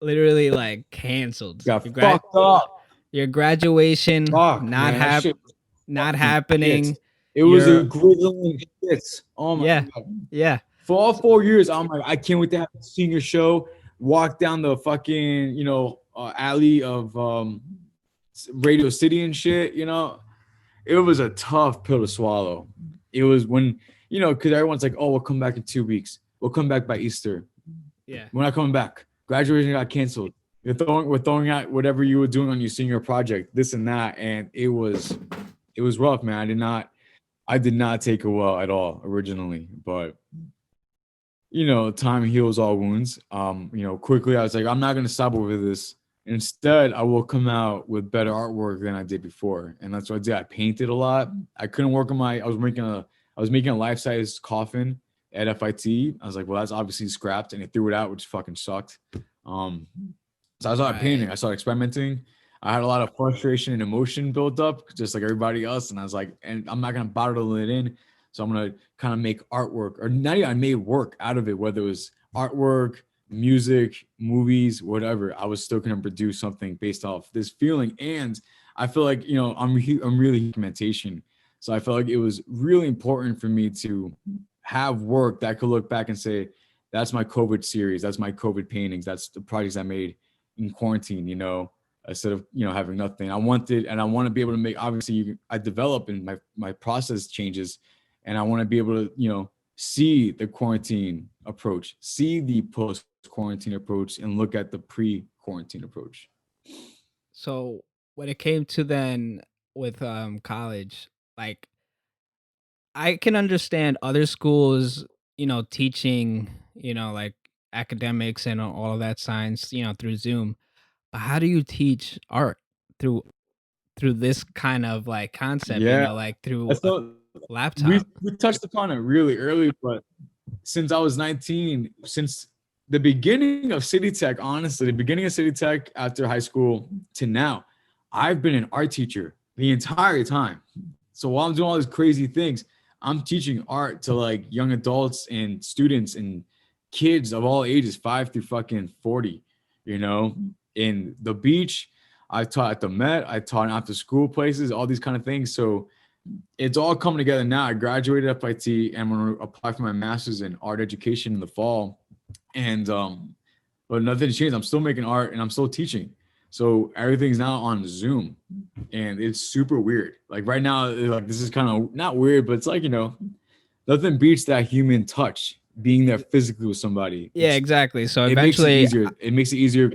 literally like canceled. Got fucked up. Your graduation Fuck, man, that shit was not fucking shit. happening. It was a Your grizzling shit. Oh my yeah. god. Yeah. For all 4 years, I'm like, I can't wait to have a senior show. Walk down the fucking, alley of Radio City and shit. It was a tough pill to swallow. It was when, because everyone's like, oh, we'll come back in 2 weeks. We'll come back by Easter. Yeah. We're not coming back. Graduation got canceled. We're throwing out whatever you were doing on your senior project, this and that, and it was rough, man. I did not take it well at all originally, but time heals all wounds. Quickly I was like, I'm not gonna stop over this. Instead, I will come out with better artwork than I did before, and that's what I did. I painted a lot. I couldn't work on my. I was making a life size coffin at FIT. I was like, well, that's obviously scrapped, and I threw it out, which fucking sucked. Um, so I started Right. painting. I started experimenting. I had a lot of frustration and emotion built up, just like everybody else. And I was like, and I'm not gonna bottle it in. So I'm gonna kind of make artwork, or not even I made work out of it, whether it was artwork, music, movies, whatever. I was still gonna produce something based off this feeling. And I feel like I'm really documentation. So I felt like it was really important for me to have work that I could look back and say, that's my COVID series, that's my COVID paintings, that's the projects I made in quarantine, instead of having nothing. I want to be able to make, obviously I develop and my process changes, and I want to be able to see the quarantine approach, see the post quarantine approach, and look at the pre quarantine approach. So when it came to then with college, like I can understand other schools, teaching, like academics and all of that science, through Zoom. But how do you teach art through this kind of like concept, Yeah, like through a so we laptop? we touched upon it really early, but since I was 19, since the beginning of City Tech, honestly, the beginning of City Tech after high school to now, I've been an art teacher the entire time. So while I'm doing all these crazy things, I'm teaching art to like young adults and students and kids of all ages, 5 through fucking 40, in the beach. I taught at the Met, I taught after school places, all these kind of things. So it's all coming together now. I graduated FIT and I'm going to apply for my master's in art education in the fall. And but nothing's changed. I'm still making art and I'm still teaching. So everything's now on Zoom, and it's super weird. Like right now, like this is kind of not weird, but it's like, you know, nothing beats that human touch, being there physically with somebody. Yeah, exactly. So It makes it eventually, easier. It makes it easier.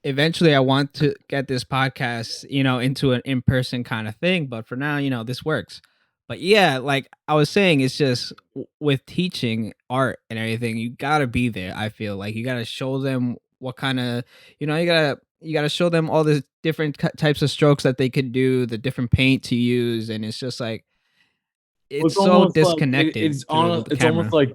I want to get this podcast, into an in-person kind of thing, but for now, this works. But yeah, like I was saying, it's just with teaching art and everything, you got to be there. I feel like you got to show them what kind of, you got to show them all the different types of strokes that they could do, the different paint to use, and it's just like it's It's so almost like disconnected it's through on. the It's almost camera. like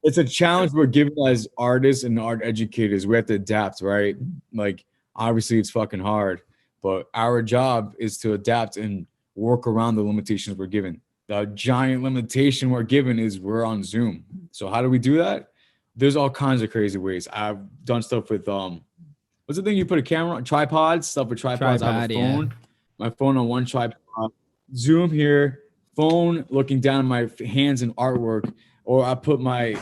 it's a challenge we're given as artists and art educators. We have to adapt, right? Like obviously it's fucking hard, but our job is to adapt and work around the limitations we're given. The giant limitation we're given is we're on Zoom. So how do we do that? There's all kinds of crazy ways. I've done stuff with what's the thing you put a camera on? Tripods, stuff with tripods. I have a Tripod, yeah. phone, my phone on one tripod, Zoom here, phone looking down at my hands and artwork, or I put my,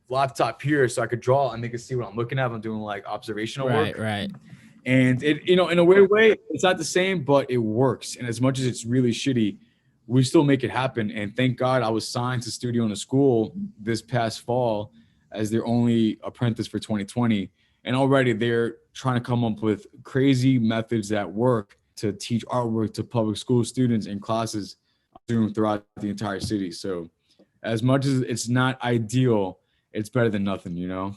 laptop here so I could draw and they could see what I'm looking at. I'm doing like observational Right, work. right. And it, in a weird way, it's not the same, but it works. And as much as it's really shitty, we still make it happen. And thank God I was signed to studio in a school this past fall as their only apprentice for 2020. And already they're trying to come up with crazy methods that work to teach artwork to public school students in classes throughout the entire city. So as much as it's not ideal, it's better than nothing, you know?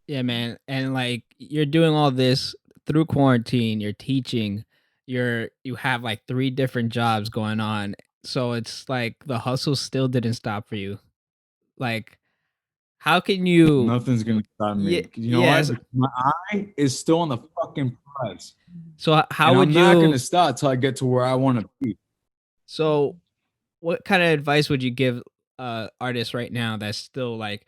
Yeah, man. And like you're doing all this through quarantine, you're teaching, you have like three different jobs going on. So it's like the hustle still didn't stop for you. Like how can you Nothing's gonna stop yeah, me. You know why? yes. Because my eye is still on the fucking prize. So And how I'm would not you gonna stop till I get to where I wanna be. so what kind of advice would you give artists right now that's still like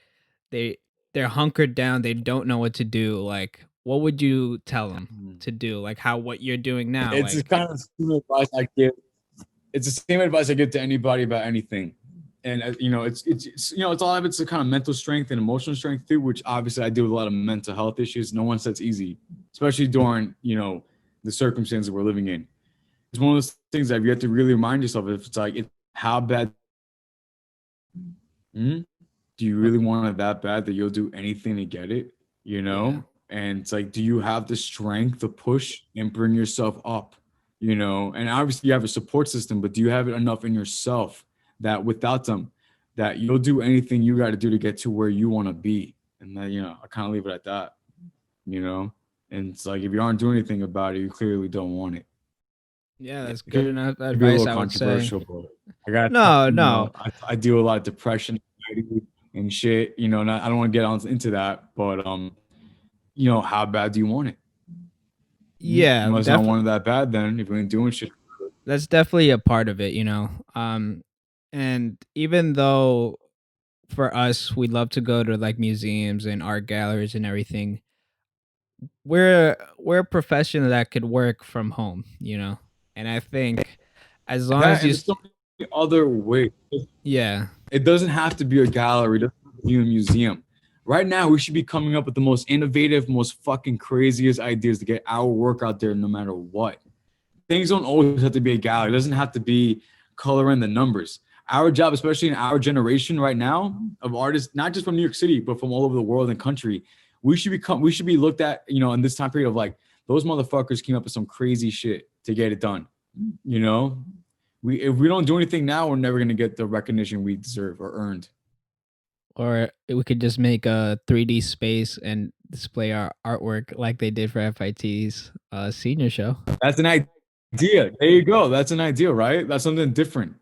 they they're hunkered down, they don't know what to do? Like what would you tell them to do? Like how what you're doing now? It's the Like kind of same advice I give. It's the same advice I give to anybody about anything. And it's all of it's a kind of mental strength and emotional strength too, which obviously I deal with a lot of mental health issues. No one says easy, especially during the circumstances we're living in. It's one of those things that you have to really remind yourself if it's like how bad. Hmm? Do you really want it that bad that you'll do anything to get it? You yeah. know? And it's like, do you have the strength to push and bring yourself up? And obviously you have a support system, but do you have it enough in yourself that without them, that you'll do anything you got to do to get to where you want to be? And then, I kind of leave it at that, you know? And it's like, if you aren't doing anything about it, you clearly don't want it. Yeah, that's It good could enough be a advice, little I would say. controversial, but I got, No, no. I deal with a lot of depression, anxiety, and shit, and I don't want to get on into that, but how bad do you want it? You Yeah, must not want it that bad then if you ain't doing shit. that's definitely a part of it. And even though for us we love to go to like museums and art galleries and everything, we're a profession that could work from home. And I think as long That as and there's so many other ways. yeah. It doesn't have to be a gallery, it doesn't have to be a museum. Right now, we should be coming up with the most innovative, most fucking craziest ideas to get our work out there no matter what. Things don't always have to be a gallery. It doesn't have to be coloring the numbers. Our job, especially in our generation right now of artists, not just from New York City, but from all over the world and country, we should be looked at, in this time period of like, those motherfuckers came up with some crazy shit to get it done. You know, if we don't do anything now, we're never gonna get the recognition we deserve or earned. Or we could just make a 3D space and display our artwork like they did for FIT's senior show. That's an idea. There you go. That's an idea, right? That's something different.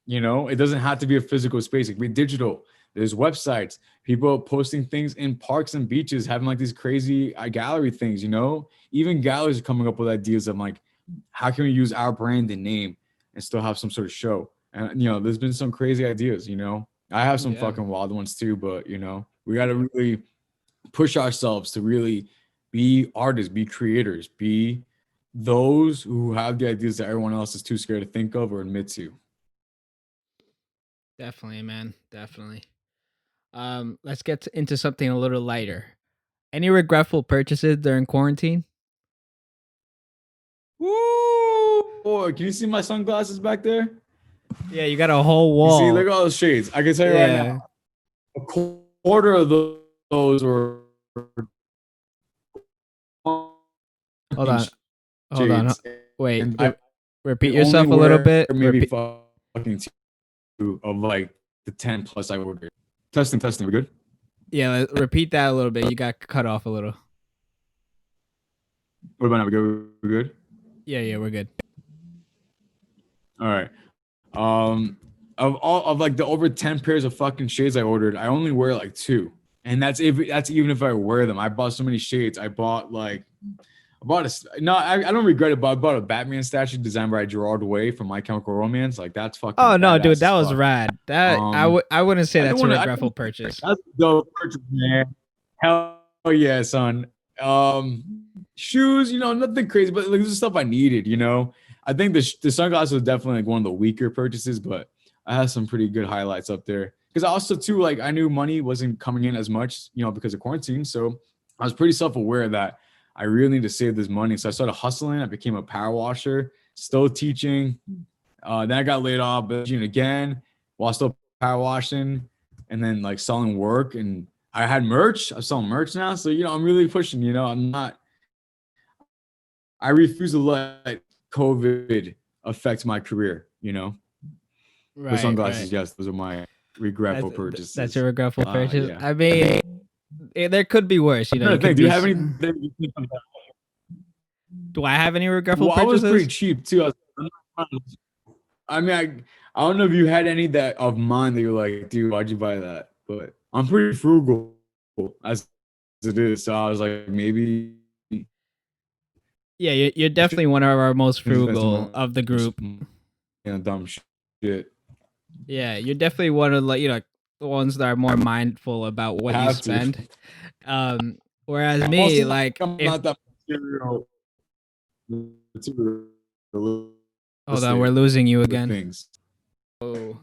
It doesn't have to be a physical space. It can be digital. There's websites, people posting things in parks and beaches, having like these crazy gallery things. Even galleries are coming up with ideas of like, how can we use our brand and name and still have some sort of show? And there's been some crazy ideas. I have some Yeah. fucking wild ones too, but we got to really push ourselves to really be artists, be creators, be those who have the ideas that everyone else is too scared to think of or admit to. Definitely, man. Definitely. Let's get into something a little lighter. Any regretful purchases during quarantine? Woo! Boy, can you see my sunglasses back there? Yeah, you got a whole You see, look wall. at all those shades. I can tell you right now, Yeah. a quarter of those were Hold on. Hold on. shades, Wait. and I Repeat can only yourself a little wear bit. maybe Repeat. fucking two of like the 10 plus I ordered. Testing, testing. We good? Yeah, repeat that a little bit. You got cut off a little. What about now? We good? We good? Yeah, we're good. All right. Um, of like the over 10 pairs of fucking shades I ordered, I only wear like two, and that's even if I wear them. I bought so many shades. I bought a no, I don't regret it, but I bought a Batman statue designed by Gerard Way from My Chemical Romance. Like that's fucking Oh no, badass dude, that as was fuck. rad. That I wouldn't say I don't that's a want to. regretful purchase. That's a dope purchase, man. Hell yeah, son. Shoes, nothing crazy, but like this is stuff I needed. I think the sunglasses was definitely like one of the weaker purchases, but I had some pretty good highlights up there. Because also too, like I knew money wasn't coming in as much, because of quarantine. So I was pretty self-aware that I really need to save this money. So I started hustling. I became a power washer, still teaching. Then I got laid off, but again while still power washing, and then like selling work. And I had merch. I'm selling merch now, so I'm really pushing. I'm not. I refuse to let COVID affect my career. But Right, sunglasses, right. yes, those are my regretful That's a purchases. regretful purchase. Yeah. I mean, there could be worse. I'm trying You to think. could Do you be. have anything? Do I have any regretful Well, I was pretty purchases? cheap too. I mean, I don't know if you had any that of mine that you're like, dude, why'd you buy that? But I'm pretty frugal as it is. So I was like, maybe Yeah, you're definitely one of our most spend some frugal money of the on group. dumb shit. Yeah, you're definitely one of the ones that are more mindful about what you Have to. spend. Um, whereas me, Also, like I'm if not that materialistic hold on, we're losing you with again. things. Oh,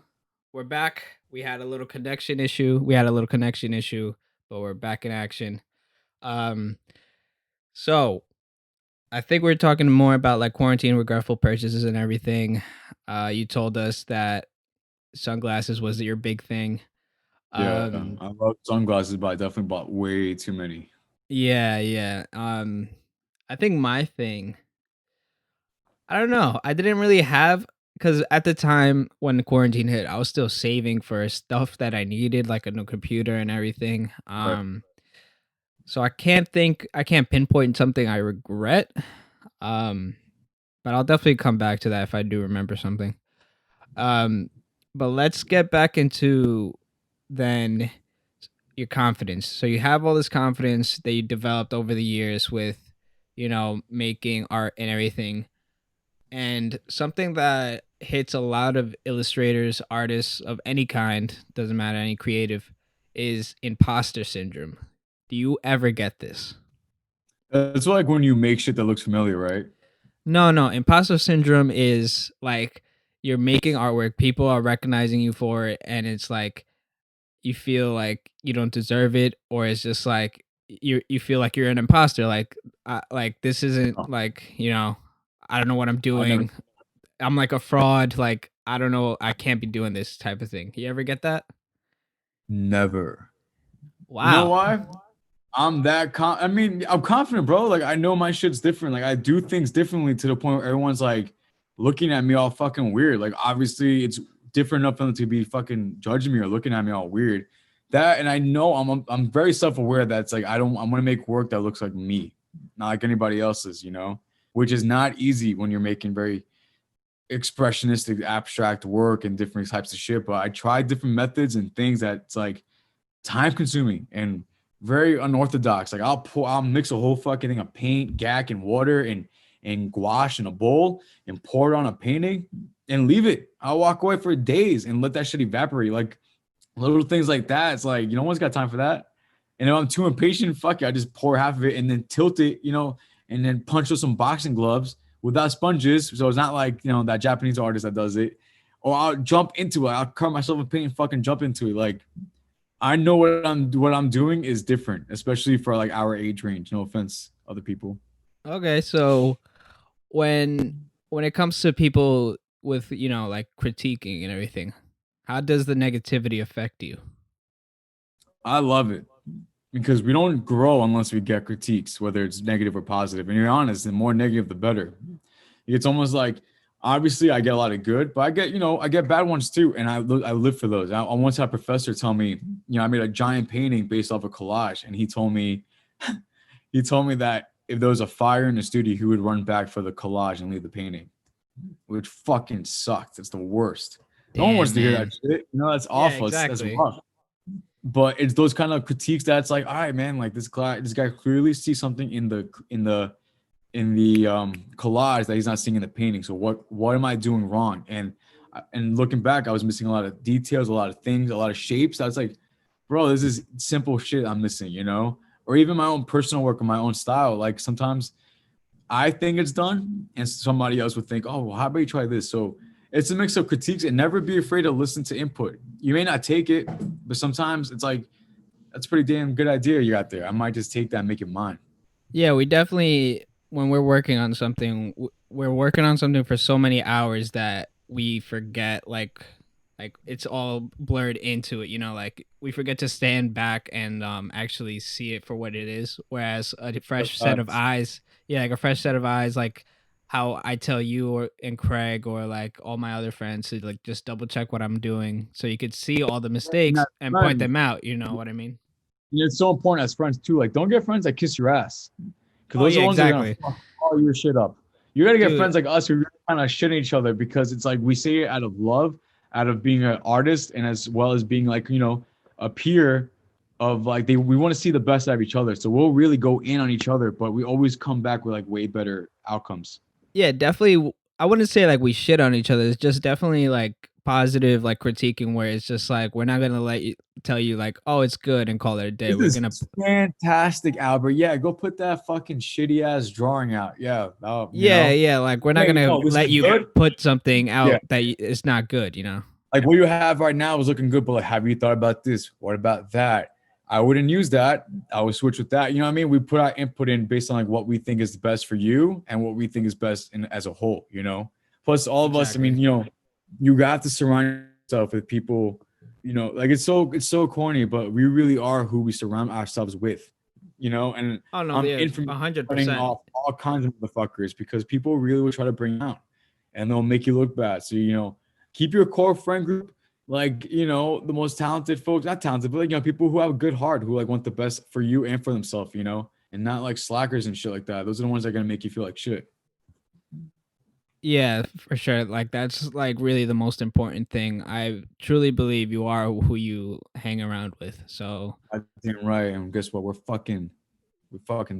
we're back. We had a little connection issue, but we're back in action. Um, so I think we're talking more about like quarantine regretful purchases and everything. You told us that sunglasses was your big thing. Yeah, Um, I love sunglasses, but I definitely bought way too many. yeah. I think my thing, I don't know. I didn't really have because at the time when quarantine hit, I was still saving for stuff that I needed, like a new computer and everything. Right. So I can't pinpoint something I regret. Um, but I'll definitely come back to that if I do remember something. Um, but let's get back into then your confidence. So you have all this confidence that you developed over the years with, making art and everything. And something that hits a lot of illustrators, artists of any kind, doesn't matter, any creative, is imposter syndrome. Do you ever get this? It's like when you make shit that looks familiar, right? No. Imposter syndrome is like you're making artwork, people are recognizing you for it, and it's like you feel like you don't deserve it, or it's just like you feel like you're an imposter. Like this isn't Oh, like I don't know what I'm I never, doing. I'm like a fraud. Like I don't know. I can't be doing this type of thing. You ever get that? never. You know Wow. why? I mean, I'm confident, bro. Like I know my shit's different. Like I do things differently to the point where everyone's like looking at me all fucking weird. Like obviously it's different enough for them to be fucking judging me or looking at me all weird. That and I know I'm very self-aware that it's like I'm gonna make work that looks like me, not like anybody else's, which is not easy when you're making very expressionistic abstract work and different types of shit. But I tried different methods and things that's like time consuming and very unorthodox. Like I'll mix a whole fucking thing of paint, gack, and water and gouache in a bowl and pour it on a painting and leave it. I'll walk away for days and let that shit evaporate. Like little things like that. It's like, no one's got time for that. And if I'm too impatient, fuck it. I just pour half of it and then tilt it, and then punch with some boxing gloves without sponges. So it's not like, that Japanese artist that does it. Or I'll jump into it. I'll cut myself a paint and fucking jump into it. Like, I know what I'm doing is different, especially for like our age range. No offense, other people. Okay, so when it comes to people with, like critiquing and everything, how does the negativity affect you? I love it because we don't grow unless we get critiques, whether it's negative or positive. And you're honest, the more negative, the better. It's almost like, obviously I get a lot of good, but I get bad ones too. And I live for those. I once had a professor tell me, I made a giant painting based off a collage. And he told me, that if there was a fire in the studio, he would run back for the collage and leave the painting, which fucking sucked. It's the worst. No one wants Damn, to hear man. that shit. That's Yeah, awful. It's exactly. rough. But it's those kind of critiques that's like, all right, man, like this guy clearly sees something in the collage that he's not seeing in the painting. So what am I doing wrong? And looking back, I was missing a lot of details, a lot of things, a lot of shapes. I was like, bro, this is simple shit I'm missing, or even my own personal work and my own style. Like sometimes I think it's done and somebody else would think, oh, well, how about you try this? So it's a mix of critiques, and never be afraid to listen to input. You may not take it, but sometimes it's like, that's a pretty damn good idea you got there. I might just take that and make it mine. Yeah, we definitely, when we're working on something, we're working on something for so many hours that we forget, like it's all blurred into it, like we forget to stand back and actually see it for what it is, whereas a fresh set of eyes, yeah, like a fresh set of eyes, like how I tell you and Craig or like all my other friends to like just double check what I'm doing so you could see all the mistakes and point them out, you know what I mean? It's so important as friends too. Like, don't get friends that kiss your ass, because Oh those are yeah, the ones that are gonna exactly. fuck all your shit up. You gotta get Dude, friends like us who kind of shit at each other, because it's like we say it out of love, out of being an artist, and as well as being like, a peer of like, we want to see the best out of each other. So we'll really go in on each other, but we always come back with like way better outcomes. yeah, definitely. I wouldn't say like we shit on each other. It's just definitely like positive, like critiquing, where it's just like we're not gonna let you tell you like, oh, it's good and call it a day. This We're gonna, is fantastic, Albert. Yeah, go put that fucking shitty ass drawing out. Yeah. Oh, yeah, like we're not hey, gonna this let is you good. put something Yeah. out that is not good. Like what you have right now is looking good, but like, have you thought about this? What about that? I wouldn't use that. I would switch with that. You know what I mean? We put our input in based on like what we think is the best for you and what we think is best in as a whole. Plus all of us, I Exactly. mean, you got to surround yourself with people, like it's so corny, but we really are who we surround ourselves with. And Oh no, I'm yeah, in from a hundred cutting percent. off all kinds of motherfuckers because people really will try to bring you down and they'll make you look bad. So, keep your core friend group, like, the most talented folks, not talented, but like, people who have a good heart, who like want the best for you and for themselves, and not like slackers and shit like that. Those are the ones that are going to make you feel like shit. Yeah, for sure. Like that's like really the most important thing. I truly believe you are who you hang around with. So I think right. And guess what? We're fucking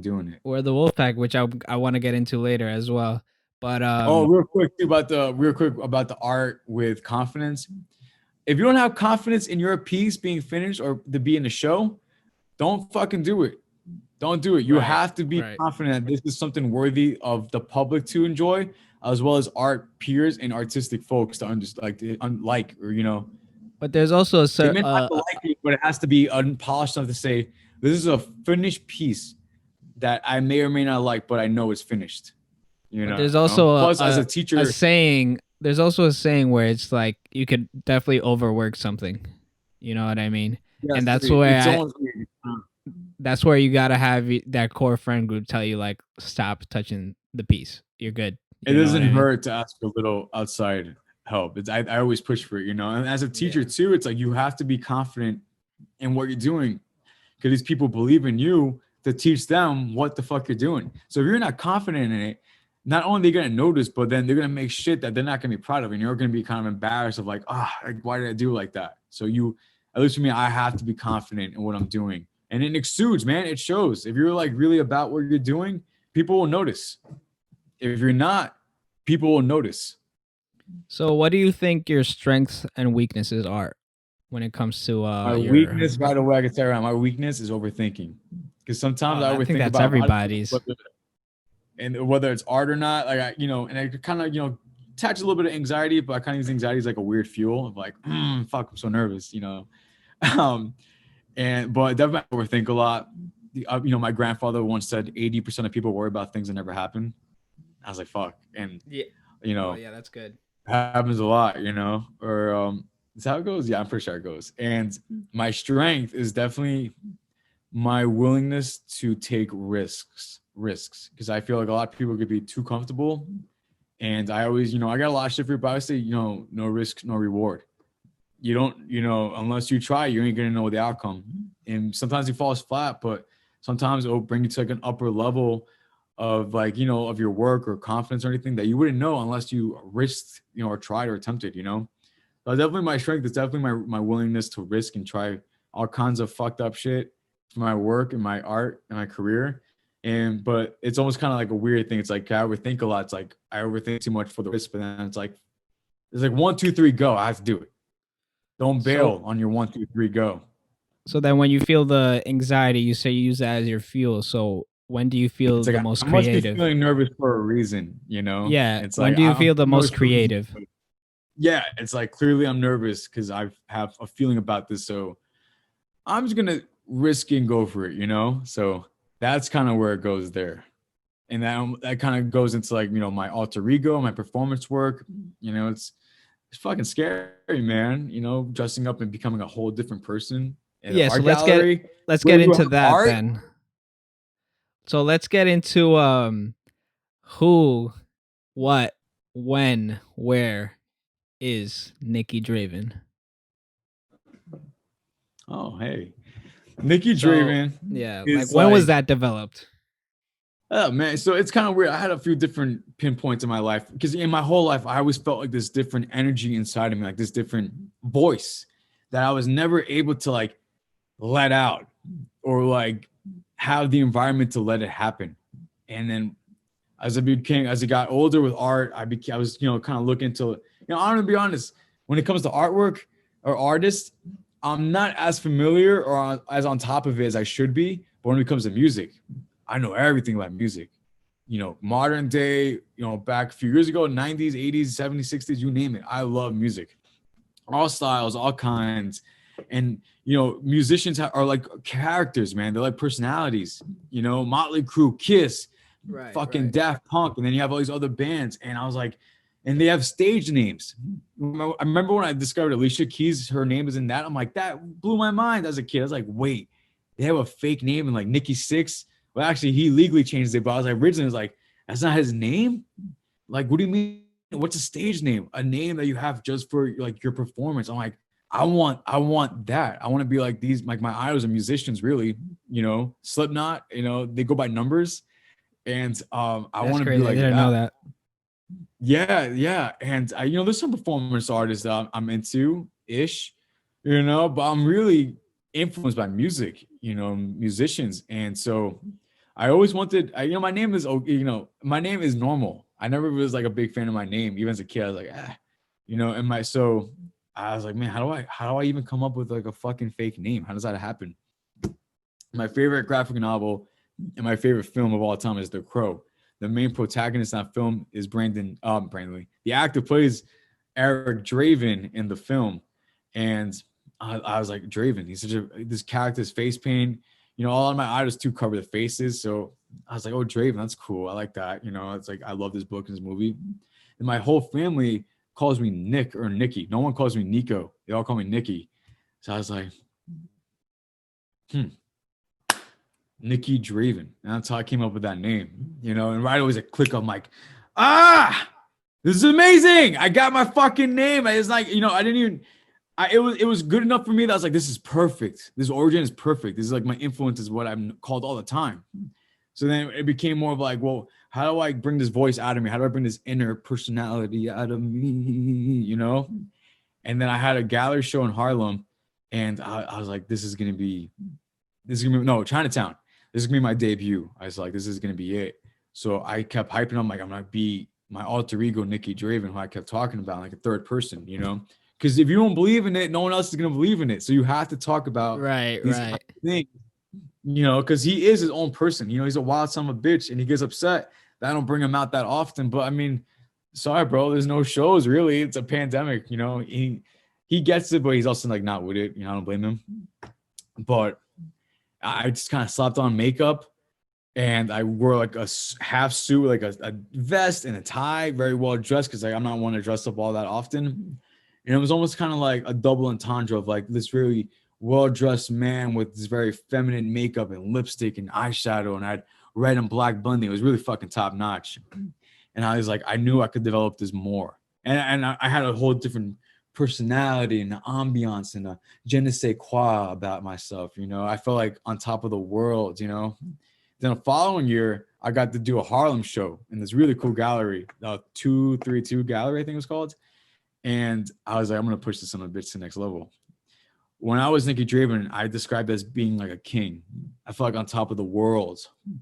doing it. we're the wolf pack, which I want to get into later as well. But Oh, real quick about the art with confidence. If you don't have confidence in your piece being finished or to be in the show, don't fucking do it. Don't do it. You right, have to be right. confident that this is something worthy of the public to enjoy, as well as art peers and artistic folks to understand, or. But there's also a They cer- may not have to like it, but it has to be unpolished enough to say this is a finished piece that I may or may not like, but I know it's finished. You but know. there's also Plus, as a a teacher, saying. There's also a saying where it's like you could definitely overwork something. You know what I mean? yes, And it's almost. that's where you gotta have that core friend group tell you like, stop touching the piece. You're good. It You know what doesn't I mean? hurt to ask for a little outside help. I always push for it. And as a teacher too, it's like you have to be confident in what you're doing because these people believe in you to teach them what the fuck you're doing. So if you're not confident in it, not only are they gonna notice, but then they're gonna make shit that they're not gonna be proud of, and you're gonna be kind of embarrassed of like, like, why did I do like that? So at least for me, I have to be confident in what I'm doing, and it exudes, man. It shows. If you're like really about what you're doing, people will notice. If you're not, people will notice. So, what do you think your strengths and weaknesses are when it comes to My your? weakness, right away, I can tell you, my weakness is overthinking. Because Oh, sometimes I I think overthink that's about a lot of things. everybody's. and whether it's art or not, like and I kind of attach a little bit of anxiety, but I kind of use anxiety as like a weird fuel of like, fuck, I'm so nervous, um, but definitely I overthink a lot. My grandfather once said 80% of people worry about things that never happen. I was like, fuck, and Yeah. Oh yeah, that's good. happens a lot, or is that how it goes? Yeah, I'm pretty sure it goes. And my strength is definitely my willingness to take risks, because I feel like a lot of people could be too comfortable. And I always, I got a lot of shit for you, but I say, no risk, no reward. You don't, unless you try, you ain't gonna know the outcome. And sometimes it falls flat, but sometimes it'll bring you to like an upper level of like, of your work or confidence or anything that you wouldn't know unless you risked, or tried or attempted, So definitely my strength is definitely my willingness to risk and try all kinds of fucked up shit for my work and my art and my career. But it's almost kind of like a weird thing. It's like I overthink a lot. It's like I overthink too much for the risk, but then it's like 1, 2, 3, go. I have to do it. Don't bail on your 1, 2, 3, go. So then when you feel the anxiety, you say you use that as your fuel. So when do you feel it's like the most I must creative? be feeling nervous for a reason, Yeah. It's when like do you feel the most creative? Yeah, it's like clearly I'm nervous because I have a feeling about this. So I'm just gonna risk and go for it, So that's kind of where it goes there. And that kind of goes into like, my alter ego, my performance work. It's fucking scary, man. Dressing up and becoming a whole different person in an Yeah, so art let's gallery. get You into have that art. then. So let's get into who, what, when, where is Nicky Draven? Oh, hey. Nicky So, Draven. yeah, like when was that developed? Oh man, so it's kind of weird. I had a few different pinpoints in my life because in my whole life, I always felt like this different energy inside of me, like this different voice that I was never able to like let out or like have the environment to let it happen. And then as I got older with art, I was, kind of looking to, I'm gonna be honest, when it comes to artwork or artists, I'm not as familiar or as on top of it as I should be. But when it comes to music, I know everything about music, modern day, back a few years ago, 90s, 80s, 70s, 60s, you name it. I love music, all styles, all kinds. And, musicians are like characters, man. They're like personalities, Motley Crue, Kiss, fucking Daft Punk. And then you have all these other bands. And I was like, and they have stage names. I remember when I discovered Alicia Keys, her name is in that. I'm like, that blew my mind as a kid. I was like, wait, they have a fake name and like Nikki Sixx. Well, actually, he legally changed it, but I was like, originally, I was like, that's not his name. Like, what do you mean? What's a stage name? A name that you have just for like your performance. I'm like, I want that. I want to be like these, like my idols are musicians, really. Slipknot. They go by numbers, and I want to be like I didn't know that. Yeah, and there's some performance artists that I'm into ish, but I'm really influenced by music, musicians, and so I always wanted, my name is, my name is normal. I never was like a big fan of my name, even as a kid. I was like, so I was like, man, how do I even come up with like a fucking fake name? How does that happen? My favorite graphic novel and my favorite film of all time is The Crow. The main protagonist in that film is Brandon Lee. The actor plays Eric Draven in the film, and I was like, Draven, he's this character's face paint. All of my idols too cover the faces, so I was like, oh, Draven, that's cool. I like that. It's like I love this book and this movie, and my whole family calls me Nick or Nicky. No one calls me Niko. They all call me Nicky. So I was like, Nicky Draven. And that's how I came up with that name, and right away, a click. I'm like, this is amazing. I got my fucking name. It's like, I didn't even, it was good enough for me that I was like, this is perfect. This origin is perfect. This is like my influence is what I'm called all the time. So then it became more of like, well, how do I bring this voice out of me? How do I bring this inner personality out of me, And then I had a gallery show in Harlem, and I was like, this is going to be Chinatown. This is gonna be my debut. I was like, this is gonna be it. So I kept hyping up, like, I'm gonna be my alter ego, Nicky Draven, who I kept talking about, like a third person, because if you don't believe in it, no one else is gonna believe in it. So you have to talk about these things, because he is his own person. He's a wild son of a bitch, and he gets upset I don't bring him out that often. But I mean, sorry, bro, there's no shows really. It's a pandemic, you know. He gets it, but he's also like not with it. You know, I don't blame him. But I just kind of slapped on makeup and I wore like a half suit, like a vest and a tie, very well dressed because like I'm not one to dress up all that often. And it was almost kind of like a double entendre of like this really well-dressed man with this very feminine makeup and lipstick and eyeshadow, and I had red and black blending. It was really fucking top notch. And I was like, I knew I could develop this more. And I had a whole different personality and the ambiance and the je ne sais quoi about myself. You know, I felt like on top of the world, you know. Then the following year, I got to do a Harlem show in this really cool gallery, 232 Gallery, I think it was called. And I was like, I'm going to push this on a bitch to the next level. When I was Nicky Draven, I described as being like a king. I felt like on top of the world. And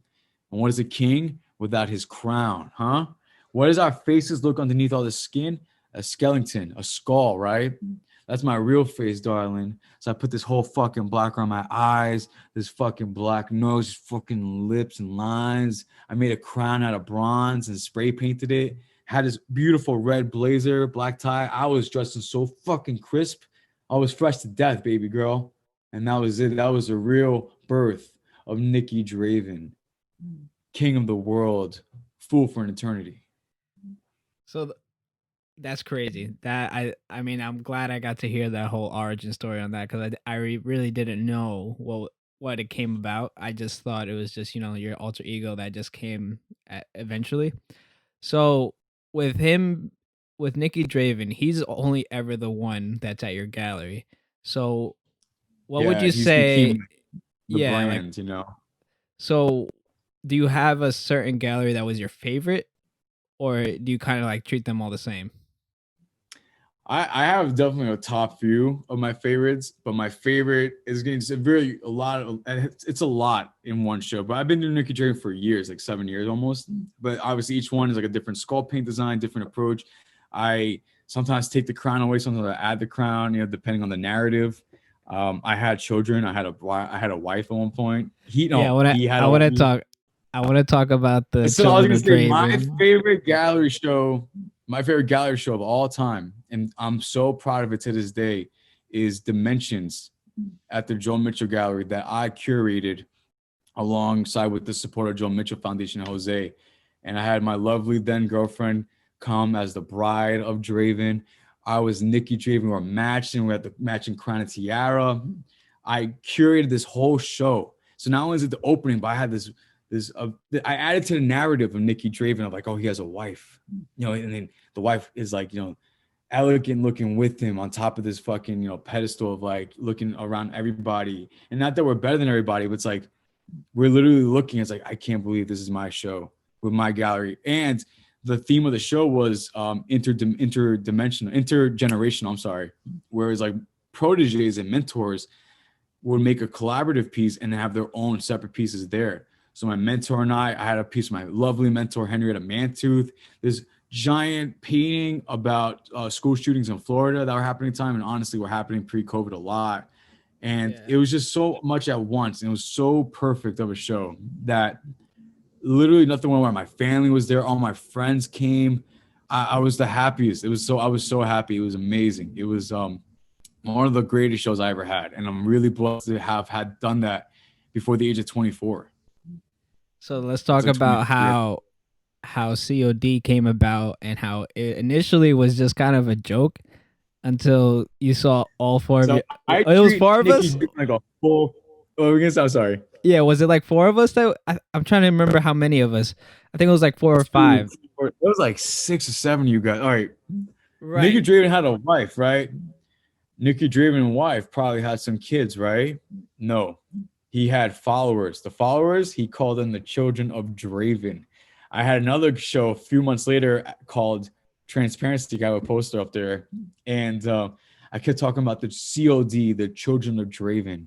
what is a king without his crown, huh? What does our faces look underneath all the skin? A skeleton, a skull, right? That's my real face, darling. So I put this whole fucking black around my eyes, this fucking black nose, fucking lips and lines. I made a crown out of bronze and spray painted it. Had this beautiful red blazer, black tie. I was dressed in so fucking crisp. I was fresh to death, baby girl. And that was it. That was the real birth of Nicky Draven, king of the world, fool for an eternity. So that's crazy. That I mean, I'm glad I got to hear that whole origin story on that because really didn't know what it came about. I just thought it was just your alter ego that just came eventually. So with him, with Nicky Draven, he's only ever the one that's at your gallery. So what would Yeah, you he's say? became the Yeah, like, brand, you know. so do you have a certain gallery that was your favorite, or do you kind of like treat them all the same? I have definitely a top few of my favorites, but my favorite is getting a lot of, and it's a lot in one show. But I've been doing Nicky Draven for years, like 7 years almost. But obviously each one is like a different skull paint design, different approach. I sometimes take the crown away, sometimes I add the crown, you know, depending on the narrative. I had children. I had a wife at one point. Yeah, He had I a want to talk. I want to talk about the so I was children gonna of say Draven. my favorite gallery show of all time, and I'm so proud of it to this day, is Dimensions at the Joan Mitchell Gallery that I curated alongside with the support of Joan Mitchell Foundation and Jose. And I had my lovely then girlfriend come as the bride of Draven. I was Nicky Draven. We're matching. We had the matching crown and tiara. I curated this whole show. So not only is it the opening, but I had I added to the narrative of Nicky Draven of like, oh, he has a wife, you know, and then the wife is like, you know, elegant looking with him on top of this fucking, you know, pedestal of like looking around everybody. And not that we're better than everybody, but it's like, we're literally looking, it's like, I can't believe this is my show with my gallery. And the theme of the show was intergenerational, I'm sorry, whereas like proteges and mentors would make a collaborative piece and have their own separate pieces there. So my mentor and I had a piece of my lovely mentor, Henrietta Mantooth, this giant painting about school shootings in Florida that were happening at the time, and honestly were happening pre-COVID a lot. And Yeah. it was just so much at once. And it was so perfect of a show that literally nothing went wrong. My family was there. All my friends came. I was the happiest. I was so happy. It was amazing. It was one of the greatest shows I ever had. And I'm really blessed to have had done that before the age of 24. So let's talk So about 23. how COD came about and how it initially was just kind of a joke until you saw all four of So you. I It was treat four of Nicky us. like a full. Oh, I'm sorry. Yeah, was it like four of us? I'm trying to remember how many of us. I think it was like four or five. It was like 6 or 7 of you guys. All right. Nicky Right. Draven had a wife, right? Nicky Draven's wife probably had some kids, right? No. He had followers. The followers, he called them the children of Draven. I had another show a few months later called Transparency. I have a poster up there. And I kept talking about the COD, the children of Draven.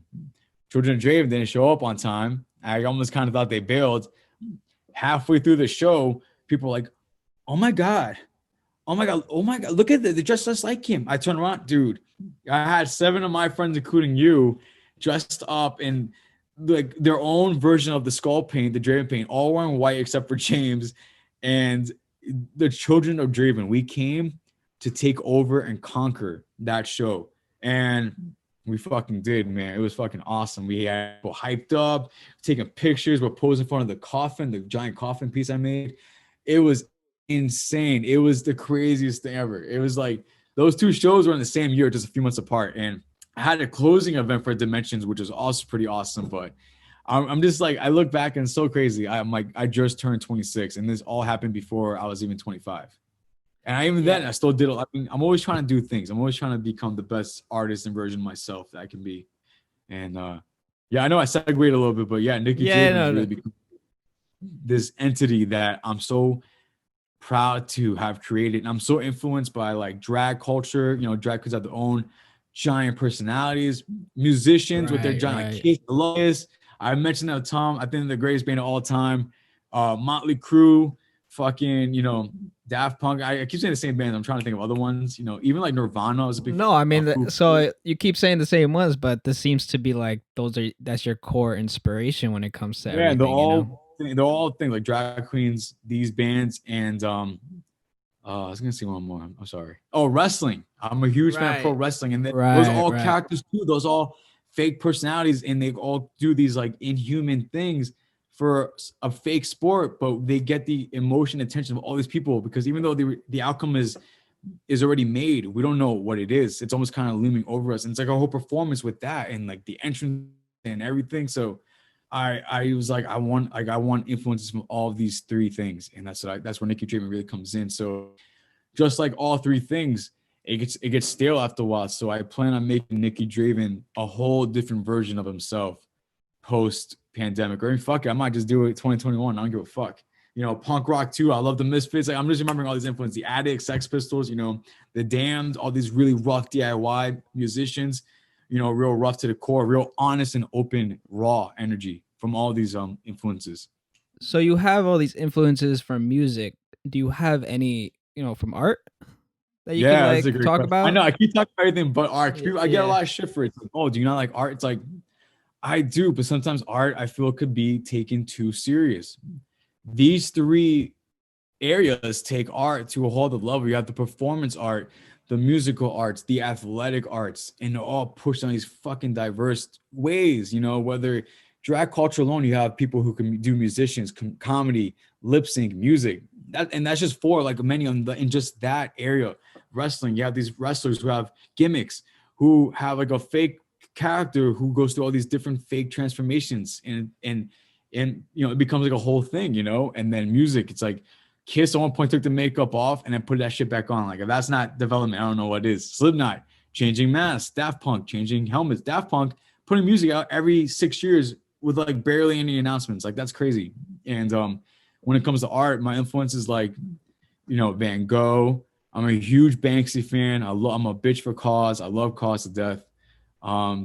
Children of Draven didn't show up on time. I almost kind of thought they bailed. Halfway through the show, people were like, oh my God. Oh my God. Oh my God. Look at that. They're just like him. I turned around, dude. I had 7 of my friends, including you, dressed up in like their own version of the skull paint, the Draven paint, all wearing white except for James. And the children of Draven, we came to take over and conquer that show. And we fucking did, man. It was fucking awesome. We had people hyped up, taking pictures. We're posing in front of the coffin, the giant coffin piece I made. It was insane. It was the craziest thing ever. It was like those two shows were in the same year, just a few months apart. And I had a closing event for Dimensions, which was also pretty awesome. But I'm just like, I look back and it's so crazy. I'm like, I just turned 26, and this all happened before I was even 25. And I even Yeah. then, I still did. I mean, I'm always trying to do things. I'm always trying to become the best artist and version of myself that I can be. And yeah, I know I segued a little bit, but yeah, Nicky Yeah, Draven has no, really no. become this entity that I'm so proud to have created. And I'm so influenced by like drag culture. You know, drag queens have their own giant personalities, musicians with their Right, giant like right. Kiss, Lotus. I mentioned that Tom, I think the greatest band of all time. Motley Crue, fucking, you know, Daft Punk. I keep saying the same bands. I'm trying to think of other ones. You know, even like Nirvana was a big No, I mean, Foo Fighters. so you keep saying the same ones, but this seems to be like that's your core inspiration when it comes to Yeah, everything, you know? they're all things like drag queens, these bands, and I was gonna say one more. I'm sorry. Oh, wrestling. I'm a huge fan of pro Right. wrestling, and then those are Right, all right. characters too. Those are all fake personalities, and they all do these like inhuman things for a fake sport, but they get the emotion, attention of all these people because even though the outcome is already made, we don't know what it is. It's almost kind of looming over us, and it's like a whole performance with that, and like the entrance and everything. So I was like I want influences from all of these three things, and that's where Nicky Draven really comes in. So just like all three things, it gets stale after a while. So I plan on making Nicky Draven a whole different version of himself post pandemic. Or fuck it, I might just do it 2021. I don't give a fuck. You know, punk rock too. I love the Misfits. Like, I'm just remembering all these influences: the Addicts, Sex Pistols. You know, the Damned. All these really rough DIY musicians. You know, real rough to the core, real honest and open, raw energy from all these influences. So you have all these influences from music. Do you have any, from art that you could Yeah, that's like a great talk question. I about? know I keep talking about everything but art. People, I get a Yeah. lot of shit for it. It's like, oh, do you not like art? It's like I do, but sometimes art I feel could be taken too serious. These three areas take art to a whole other level. You have the performance art, the musical arts, the athletic arts, and they're all pushed on these fucking diverse ways. You know, whether drag culture alone, you have people who can do musicians, comedy, lip sync, music. That's just for like many on the in just that area. Wrestling, you have these wrestlers who have gimmicks, who have like a fake character who goes through all these different fake transformations, and you know it becomes like a whole thing, you know. And then music, it's like Kiss at one point took the makeup off and then put that shit back on. Like if that's not development, I don't know what is. Slipknot changing masks, Daft Punk changing helmets, Daft Punk putting music out every 6 years with like barely any announcements. Like that's crazy. And when it comes to art, my influences like Van Gogh. I'm a huge Banksy fan. I'm a bitch for Cause. I love Cause to death.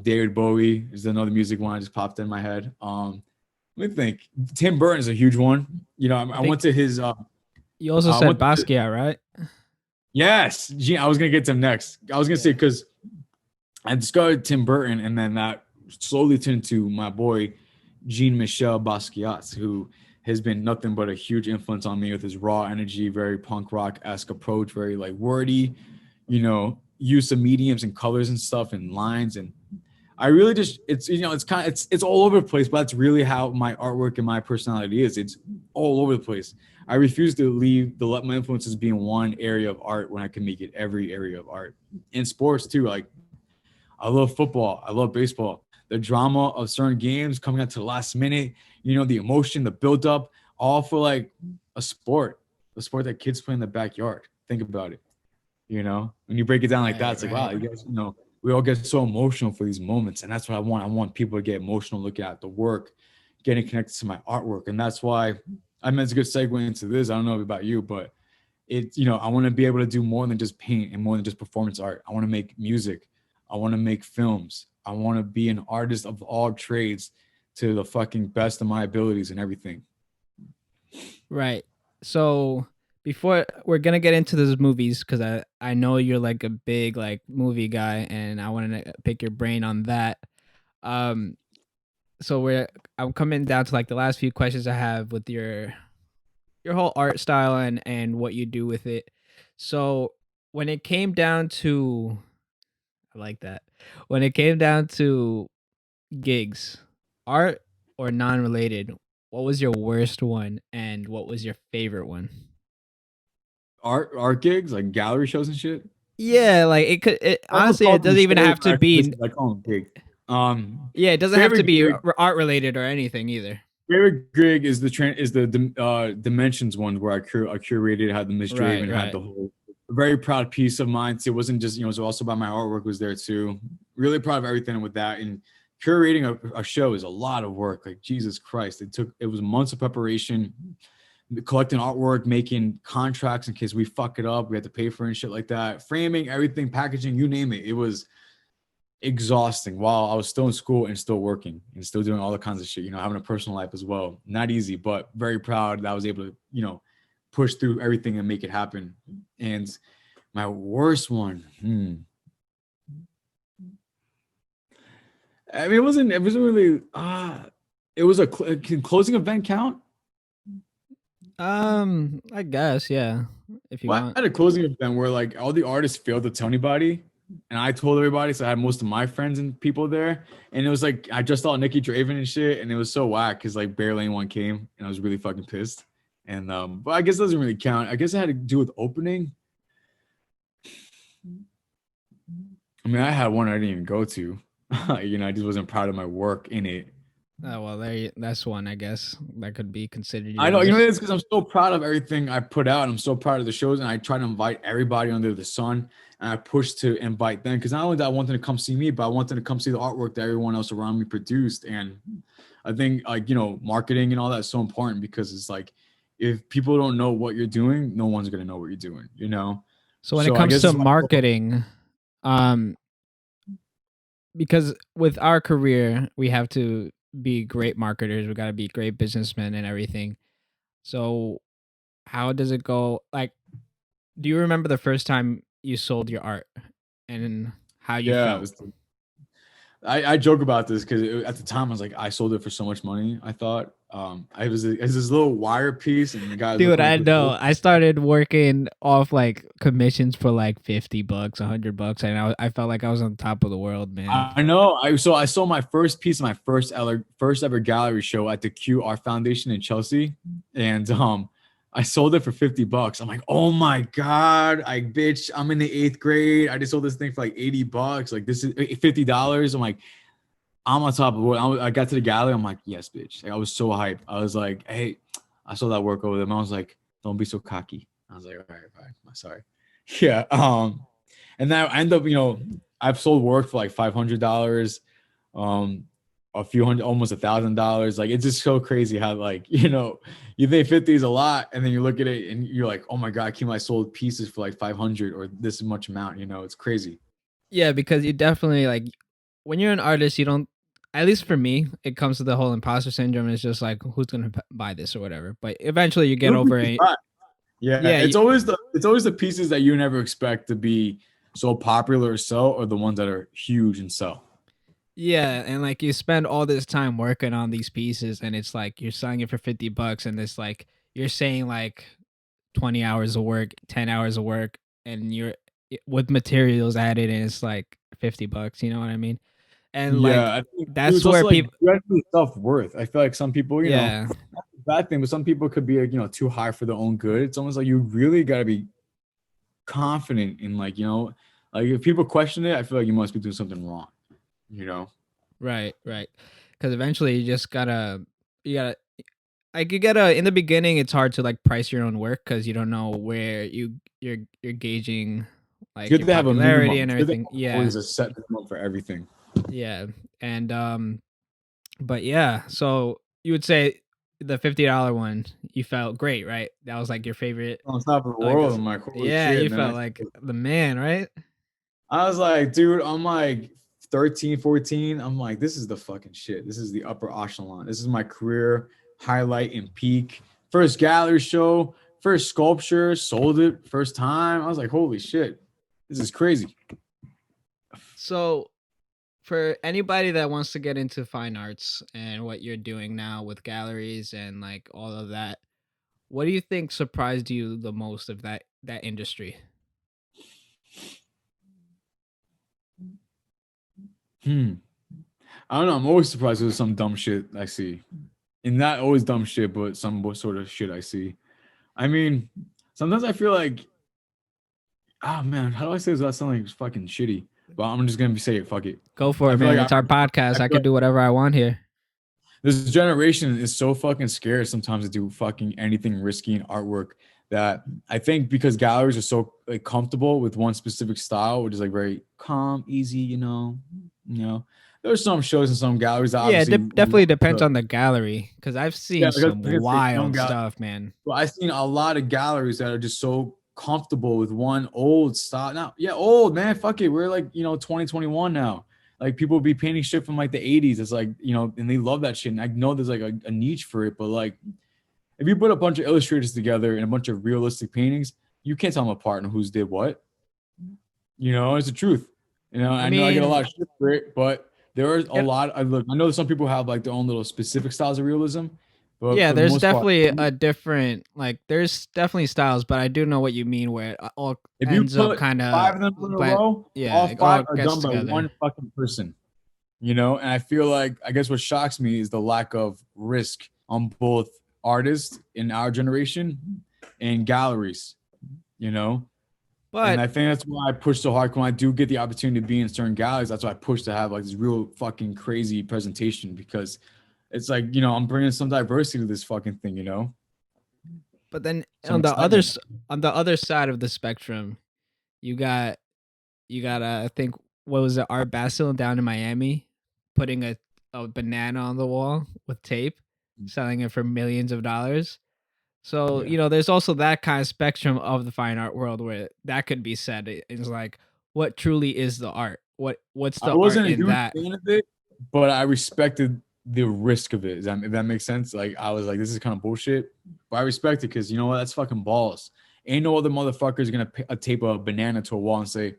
David Bowie is another music one that just popped in my head. Let me think. Tim Burton is a huge one. I I went think to his you also I said went to, Basquiat, right? yes, Gene, I was gonna get to him next. I was gonna say Yeah. because I discovered Tim Burton, and then that slowly turned to my boy Jean Michel Basquiat, who has been nothing but a huge influence on me with his raw energy, very punk rock esque approach, very like wordy, use of mediums and colors and stuff and lines. And I really just it's all over the place, but that's really how my artwork and my personality is. It's all over the place. I refuse to let my influences be in one area of art when I can make it every area of art. In sports too, like I love football, I love baseball. The drama of certain games coming out to the last minute, the emotion, the buildup, all for like a sport that kids play in the backyard. Think about it. When you break it down like that, Right, it's like, wow, right. you guys, we all get so emotional for these moments. And that's what I want. I want people to get emotional looking at the work, getting connected to my artwork. And that's why I meant it's a good segue into this. I don't know about you, but I want to be able to do more than just paint and more than just performance art. I want to make music. I want to make films. I want to be an artist of all trades to the fucking best of my abilities and everything. Right. So before we're gonna get into those movies, because I know you're like a big like movie guy, and I want to pick your brain on that. Um, so I'm coming down to like the last few questions I have with your your whole art style and what you do with it. So when it came down to, I like that. When it came down to gigs, art or non-related, what was your worst one and what was your favorite one? Art gigs, like gallery shows and shit. Yeah, like it could it, I don't honestly call it them doesn't even shows, have I to actually be just, I call them gig. yeah, it doesn't have to Favorite be gig, art related or anything either. favorite gig is the Dimensions one where I curated, had the Miss Right, Draven, had right. the whole very proud piece of mine too. It wasn't just, it was also about my artwork was there too. Really proud of everything with that. And curating a show is a lot of work. Like Jesus Christ, it was months of preparation, collecting artwork, making contracts in case we fuck it up, we had to pay for it and shit like that, framing everything, packaging, you name it. It was exhausting while I was still in school and still working and still doing all the kinds of shit, having a personal life as well. Not easy, but very proud that I was able to, push through everything and make it happen. And my worst one, I mean, it wasn't really, it was can closing event count? I guess, yeah, if you Well, want. I had a closing event where like all the artists failed to tell anybody, and I told everybody. So I had most of my friends and people there, and it was like I just saw Nicky Draven and shit, and it was so whack because like barely anyone came, and I was really fucking pissed. And but I guess it doesn't really count. I guess it had to do with opening. I mean, I had one I didn't even go to. I just wasn't proud of my work in it. Oh well, that's one I guess that could be considered I your know, worst. it's because I'm so proud of everything I put out. And I'm so proud of the shows, and I try to invite everybody under the sun. And I push to invite them because not only did I want them to come see me, but I want them to come see the artwork that everyone else around me produced. And I think like marketing and all that is so important because it's like if people don't know what you're doing, no one's gonna know what you're doing. So when it So I comes guess to it's my marketing, um, because with our career, we have to be great marketers. We got to be great businessmen and everything. So how does it go? Like, do you remember the first time you sold your art and how you yeah. felt? I joke about this because at the time I was like, I sold it for so much money. I thought I was this little wire piece, and the guy was Dude, looking I like it was know. gold. I started working off like commissions for like $50, $100, and I felt like I was on top of the world, man. I know. I saw my first piece, my first ever gallery show at the QR Foundation in Chelsea, and I sold it for $50. I'm like, oh my god, I'm in the 8th grade. I just sold this thing for like $80. Like this is $50. I'm like, I'm on top of it. I got to the gallery. I'm like, yes, bitch. Like, I was so hyped. I was like, hey, I saw that work over there. I was like, don't be so cocky. I was like, all right, fine. I'm sorry. Yeah. And now I end up, I've sold work for like $500, um, a few hundred, almost $1,000. Like it's just so crazy how like, you think 50 is a lot, and then you look at it and you're like, oh my God, I sold pieces for like 500 or this much amount, it's crazy. Yeah, because you definitely like when you're an artist, you don't. At least for me, it comes to the whole imposter syndrome. It's just like who's gonna buy this or whatever. But eventually, you get Who over would you it. buy? Yeah, Yeah, it's always the pieces that you never expect to be so popular or sell, or the ones that are huge and sell. yeah, and like you spend all this time working on these pieces, and it's like you're selling it for $50, and it's like you're saying like 20 hours of work, 10 hours of work, and you're with materials added, and it's like $50. You know what I mean? And like Yeah, I think it that's was where also like people. you have to be self-worth. I feel like some people, Yeah, not a bad thing, but some people could be like, too high for their own good. It's almost like you really got to be confident in like, like if people question it, I feel like you must be doing something wrong, you know? right, right. Because eventually you gotta like you gotta in the beginning it's hard to like price your own work because you don't know where you're gauging It's like good your to have a popularity minimum. and It's good to everything. have Yeah, always a set minimum for everything. yeah, and but yeah, so you would say the $50 one you felt great, right? That was like your favorite. On top of the Like world, this, I'm like, holy yeah, shit, you man. felt like the man, right? I was like, dude, I'm like 13, 14. I'm like, this is the fucking shit. This is the upper echelon. This is my career highlight and peak. First gallery show, first sculpture, sold it first time. I was like, holy shit, this is crazy. So for anybody that wants to get into fine arts and what you're doing now with galleries and like all of that, What do you think surprised you the most of that industry? Hmm. I don't know. I'm always surprised with some dumb shit I see. And not always dumb shit, but some sort of shit I see. I mean, sometimes I feel like, oh man, how do I say this without sounding like fucking shitty? But I'm just gonna say it. Fuck it. Go for I it, feel man. like It's our podcast. I I feel could like do whatever I want here. this generation is so fucking scared sometimes to do fucking anything risky in artwork that I think because galleries are so like comfortable with one specific style, which is like very calm, easy, There's some shows in some galleries that Yeah, obviously definitely want depends to, on the gallery because I've yeah, seen like some I was gonna say some wild galleries. stuff, man. Well, I've seen a lot of galleries that are just so comfortable with one old style. Now, yeah, old man, fuck it. We're like, 2021 now. Like people be painting shit from like the 80s. It's like, and they love that shit. And I know there's like a niche for it, but like if you put a bunch of illustrators together and a bunch of realistic paintings, you can't tell them apart and who's did what. It's the truth. I I know I get a lot mean, of shit for it, but there is a yeah, lot. I know some people have like their own little specific styles of realism, but yeah, for the there's most part, definitely a different like there's definitely styles, but I do know what you mean where it all if you ends up put kind of five of them in a blend. row, Yeah, all it five all are gets done by together. one fucking person. And I feel like I guess what shocks me is the lack of risk on both artists in our generation and galleries. You know, and But I think that's why I push so hard when I do get the opportunity to be in certain galleries. That's why I push to have like this real fucking crazy presentation because it's like I'm bringing some diversity to this fucking thing. but then Some excitement. on the other side of the spectrum, you got I think what was it, Art Basel down in Miami, putting a banana on the wall with tape, selling it for millions of dollars. So, Yeah. there's also that kind of spectrum of the fine art world where that could be said. It's like, what truly is the art? What's I the art wasn't a in huge that? fan of it, but I respected the risk of it. If that makes sense? Like I was like, this is kind of bullshit, but I respect it because you know what? That's fucking balls. Ain't no other motherfucker is gonna tape a banana to a wall and say,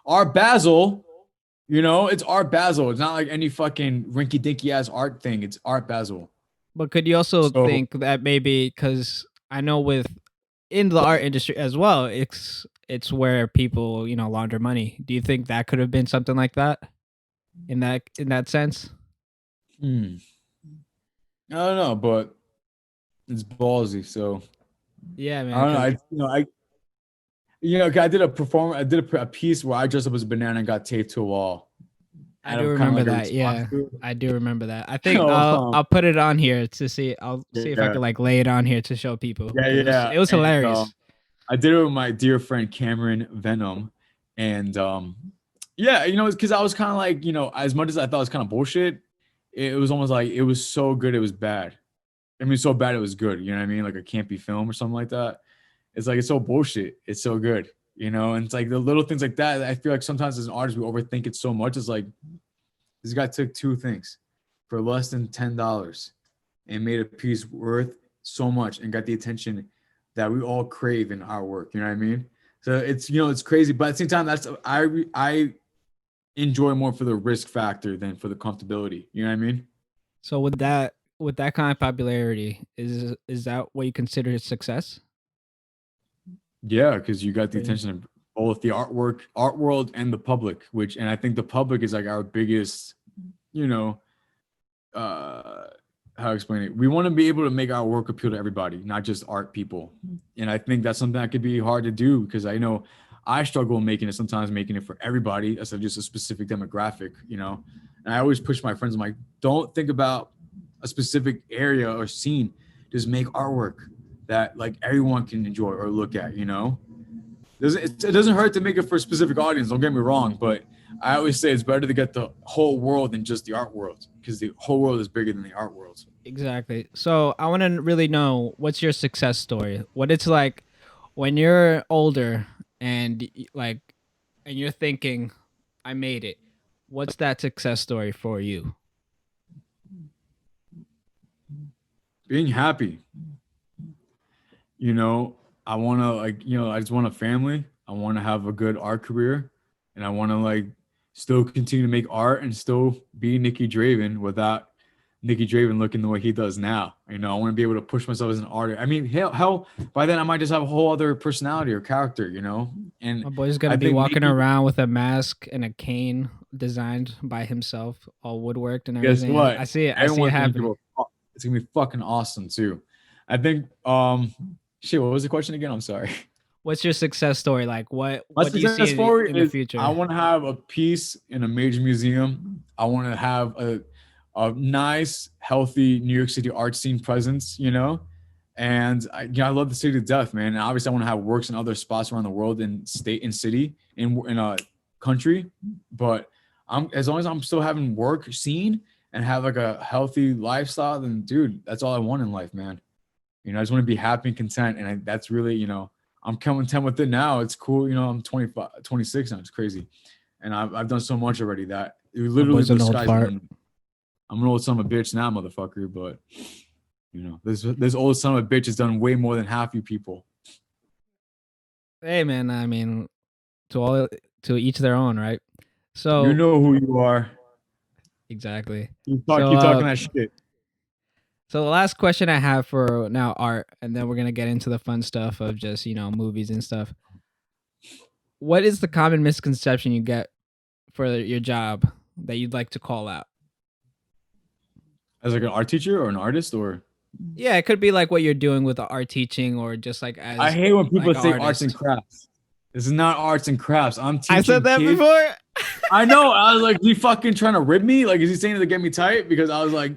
"Art Basel." It's Art Basel. It's not like any fucking rinky dinky ass art thing. It's Art Basel. But could you also So think that maybe because I know with in the art industry as well, it's where people launder money. Do you think that could have been something like that in that sense? I don't know, but it's ballsy. So Yeah, I man. don't know. Because I did a perform. I did a piece where I dressed up as a banana and got taped to a wall, I and do I'm kind of remember like a that. response Yeah, to it. I do remember that. I think So, I'll put it on here to see. I'll see if I yeah, could like lay it on here to show people yeah, because yeah. it was And hilarious. I did it with my dear friend Cameron Venom, and yeah, because I was kind of like, as much as I thought it was kind of bullshit, it was almost like it was so good it was bad. I mean, so bad it was good. You know what I mean? Like a campy film or something like that. It's like it's so bullshit. It's so good. And it's like the little things like that. I feel like sometimes as an artist we overthink it so much. It's like this guy took two things for less than $10 and made a piece worth so much and got the attention that we all crave in our work. You know what I mean? So it's crazy, but at the same time, that's I enjoy more for the risk factor than for the comfortability. You know what I mean? So with that kind of popularity, is that what you consider success Yeah, because you got the for you? attention of both the art world, and the public, and I think the public is like our biggest, you know, uh, how to explain it. We want to be able to make our work appeal to everybody, not just art people. And I think that's something that could be hard to do because I know I struggle making it sometimes, making it for everybody instead of just a specific demographic. And I always push my friends, I'm like, don't think about a specific area or scene, just make artwork that like everyone can enjoy or look at. It doesn't hurt to make it for a specific audience, don't get me wrong, but I always say it's better to get the whole world than just the art world because the whole world is bigger than the art world. Exactly. So I want to really know what's your success story. What it's like when you're older and like and you're thinking, I made it. What's that success story for you? Being happy, you know, I want to I just want a family. I want to have a good art career, and I want to still continue to make art and still be Nicky Draven without Nicky Draven looking the way he does now. You know, I want to be able to push myself as an artist. I mean, hell, by then I might just have a whole other personality or character, you know? And My boy's gonna I be think walking maybe, around with a mask and a cane designed by himself, all woodworked and guess everything. I what? see it. I see it Everyone's gonna give happening. a fuck. It's gonna be fucking awesome too. I think shit, what was the question again? I'm sorry. What's your success story like? What My What do you success see story in the is I future? want to have a piece in a major museum. I want to have a nice, healthy New York City art scene presence, you know. And I love the city to death, man. And obviously, I want to have works in other spots around the world, in state, in city, in a country. But I'm as long as I'm still having work scene and have like a healthy lifestyle, then dude, that's all I want in life, man. You know, I just want to be happy and content. And that's really, you know, I'm content with it now. It's cool. You know, I'm 25, 26 now. It's crazy. And I've done so much already that it My literally boy's the an old sky's the fart. limit. I'm an old son of a bitch now, motherfucker. But, you know, this old son of a bitch has done way more than half you people. Hey man, I mean, to all to each their own, right? You So know who you are. exactly. Keep So talking that shit. so the last question I have for now, Art, and then we're gonna get into the fun stuff of just movies and stuff. What is the common misconception you get for your job that you'd like to call out? As like an art teacher or an artist or Yeah, it could be like what you're doing with the art teaching, or just like I as hate when people like an say arts and artist. crafts. This is not arts and crafts. I'm I said teaching that kids. before. I know. I was like, you fucking trying to rib me? Like, is he saying it to get me tight? Because I was like,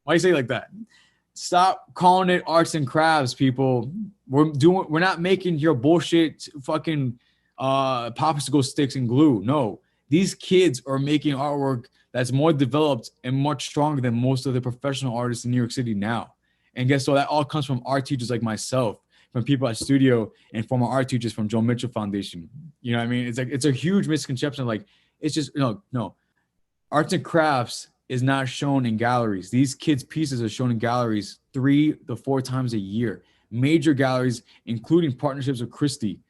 why you say it like that? Stop calling it arts and crafts, people. We're not making your bullshit fucking popsicle sticks and glue. No. These kids are making artwork that's more developed and much stronger than most of the professional artists in New York City now. And guess what? That all comes from art teachers like myself, from people at studio, and former art teachers from Joan Mitchell Foundation. You know what I mean? It's like it's a huge misconception. Like it's just no. Arts and crafts is not shown in galleries. These kids' pieces are shown in galleries 3 to 4 times a year. Major galleries, including partnerships with Christie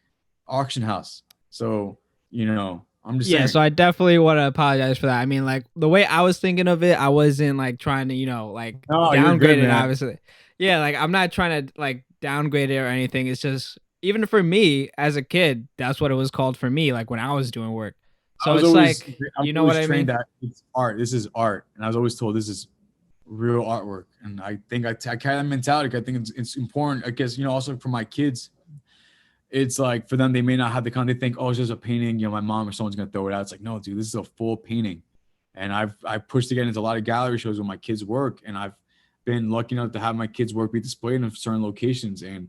Auction House. So, you know, I'm just Yeah, saying. so I definitely want to apologize for that. I mean, like the way I was thinking of it, I wasn't like trying to, like No, you're good, downgrade it. man. Obviously, yeah, like I'm not trying to like downgrade it or anything. It's just even for me as a kid, that's what it was called for me. Like when I was doing work, I so was it's always like I was you know what always I trained mean? that it's art. This is art, and I was always told this is real artwork. And I think I carry that mentality. I think it's important. I guess also for my kids, it's like for them they may not have the kind. They think, oh, it's just a painting. You know, my mom or someone's gonna throw it out. It's like, no, dude, this is a full painting. And I pushed to get into a lot of gallery shows with my kids' work, and I've been lucky enough to have my kids' work be displayed in certain locations. And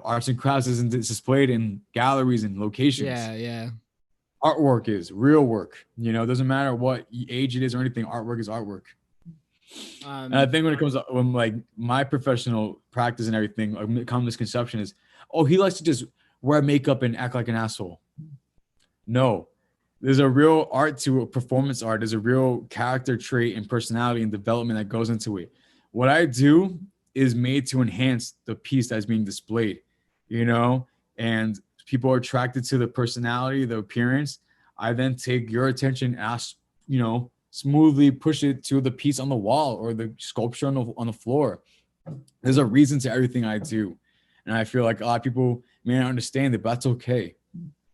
arts and crafts isn't displayed in galleries and locations. Yeah, yeah. Artwork is real work. It doesn't matter what age it is or anything. Artwork is artwork. And I Um, think when it comes to when like my professional practice and everything, a common misconception is, oh, he likes to just wear makeup and act like an asshole. No, there's a real art to performance art. There's a real character trait and personality and development that goes into it. What I do is made to enhance the piece that's being displayed, and people are attracted to the personality, the appearance. I then take your attention, smoothly push it to the piece on the wall or the sculpture on the floor. There's a reason to everything I do. And I feel like a lot of people may not understand it, but that's okay